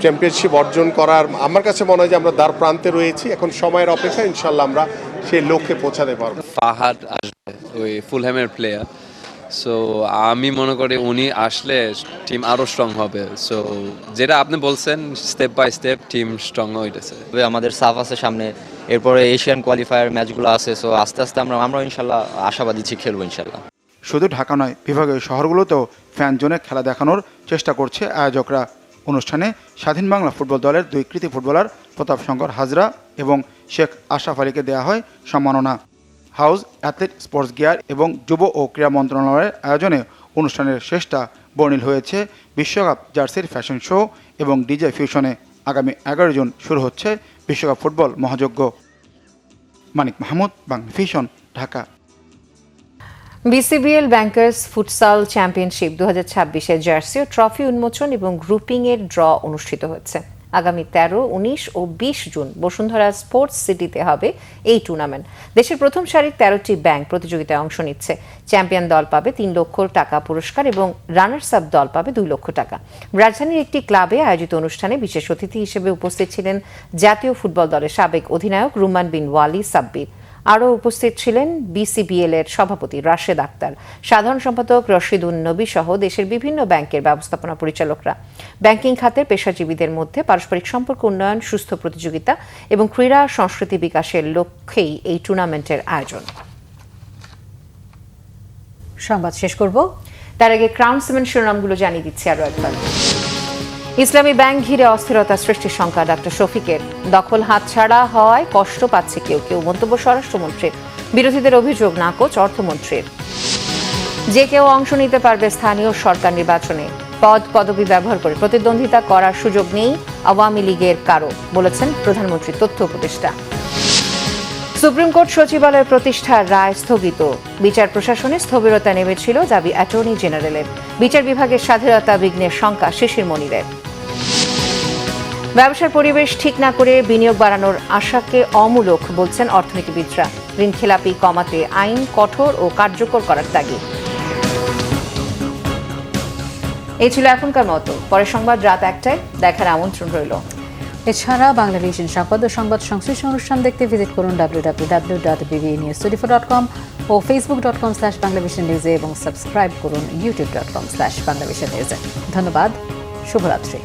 S6: চ্যাম্পিয়নশিপ অর্জন করার আমার কাছে মনে হয় যে আমরা দ্বার প্রান্তে রয়েছি। এখন সময়ের অপেক্ষা, ইনশাল্লাহ আমরা সেই লক্ষ্যে পৌঁছাতে পারবো।
S7: ফাহাদ আসবে, ওই ফুলহ্যামের প্লেয়ার। সো আমি মনে করি উনি আসলে টিম আরও স্ট্রং হবে। সো যেটা আপনি বলছেন step by step team strong হইতেছে।
S8: আমাদের সাফ আছে সামনে, এরপরে এশিয়ান কোয়ালিফায়ার ম্যাচগুলো আছে। সো আস্তে আস্তে আমরা ইনশাল্লাহ আশাবাদী খেলবো ইনশাল্লাহ।
S4: শুধু ঢাকা নয়, বিভাগীয় শহরগুলোতেও ফ্যান জোনে খেলা দেখানোর চেষ্টা করছে আয়োজকরা। অনুষ্ঠানে স্বাধীন বাংলা ফুটবল দলের 2 কৃতি ফুটবলার প্রতাপ শঙ্কর হাজরা এবং শেখ আশরাফ আলীকে দেওয়া হয় সম্মাননা। হাউস অ্যাথলেট স্পোর্টস গিয়ার এবং যুব ও ক্রীড়া মন্ত্রণালয়ের আয়োজনে অনুষ্ঠানের শেষটা বর্ণিল হয়েছে বিশ্বকাপ জার্সির ফ্যাশন শো এবং ডিজে ফিউশনে। আগামী 11 জুন শুরু হচ্ছে বিশ্বকাপ ফুটবল মহাযজ্ঞ। Manik Mahmud, Bangla vision, Dhaka.
S9: BCBL bankers futsal championship 2026-এর জার্সি ও ট্রফি উন্মোচন এবং গ্রুপিংয়ের ড্র অনুষ্ঠিত হচ্ছে। আগামী 13, 19 ও 20 জুন বসুন্ধরা স্পোর্টস সিটিতে হবে এই টুর্নামেন্ট। দেশের প্রথম সারির 13টি ব্যাংক প্রতিযোগিতায় অংশ নিচ্ছে। চ্যাম্পিয়ন দল পাবে 3 লক্ষ টাকা পুরস্কার এবং রানার্স আপ দল পাবে 2 লক্ষ টাকা। রাজধানীর একটি ক্লাবে আয়োজিত অনুষ্ঠানে বিশেষ অতিথি হিসেবে উপস্থিত ছিলেন জাতীয় ফুটবল দলের সাবেক অধিনায়ক রুমান বিন ওয়ালি সাব্বির। আরও উপস্থিত ছিলেন বিসিবিএল এর সভাপতি রাশেদ আক্তার, সাধারণ সম্পাদক রশিদ উন নবী সহ দেশের বিভিন্ন ব্যাংকের ব্যবস্থাপনা পরিচালকরা। ব্যাংকিং খাতের পেশাজীবীদের মধ্যে পারস্পরিক সম্পর্ক উন্নয়ন, সুস্থ প্রতিযোগিতা এবং ক্রীড়া সংস্কৃতি বিকাশের লক্ষ্যেই এই টুর্নামেন্টের আয়োজন।
S1: সংবাদ শেষ করব,
S9: তার আগে ক্রাউন সিমেন্ট শিরোনামগুলো জানিয়ে দিচ্ছি আরও একবার। ইসলামী ব্যাংক ঘিরে অস্থিরতা সৃষ্টির শঙ্কা ডক্টর শফিকের। দখল হাতছাড়া হওয়ায় কষ্ট পাচ্ছে কেউ কেউ, মন্তব্য স্বরাষ্ট্রমন্ত্রীর। বিরোধীদের অভিযোগ নাকচ অর্থমন্ত্রীর। যে কেউ অংশ নিতে পারবে স্থানীয় সরকার নির্বাচনে, পদ পদবি ব্যবহার করে প্রতিদ্বন্দ্বিতা করার সুযোগ নেই আওয়ামী লীগের কারো, বলেছেন প্রধানমন্ত্রীর তথ্য উপদেষ্টা। সুপ্রিম কোর্ট সচিবালয় প্রতিষ্ঠার রায় স্থগিত। বিচার প্রশাসনে স্থবিরতা নেমেছিল দাবি অ্যাটর্নি জেনারেলের। বিচার বিভাগের স্বাধীনতা বিঘ্নের শঙ্কা শিশির মনিরের। ব্যবসার পরিবেশ ঠিক না করে বিনিয়োগ বাড়ানোর আশাকে অমূলক বলছেন অর্থনীতিবিদরা। ঋণ খেলাপি কমাতে আইন কঠোর ও কার্যকর করার তাগিদ। এই ছিল এখনকার মতো। পরের সংবাদ রাত 1টায় দেখার আমন্ত্রণ রইল।
S1: এছাড়া বাংলা ভিশন সংবাদ ও সংবাদ সংশ্লিষ্ট অনুষ্ঠান দেখতে ভিজিট করুন www.bbnews24.com ও facebook.com/banglavisionnews এবং সাবস্ক্রাইব করুন youtube.com/banglavisionnews। ধন্যবাদ। শুভরাত্রি।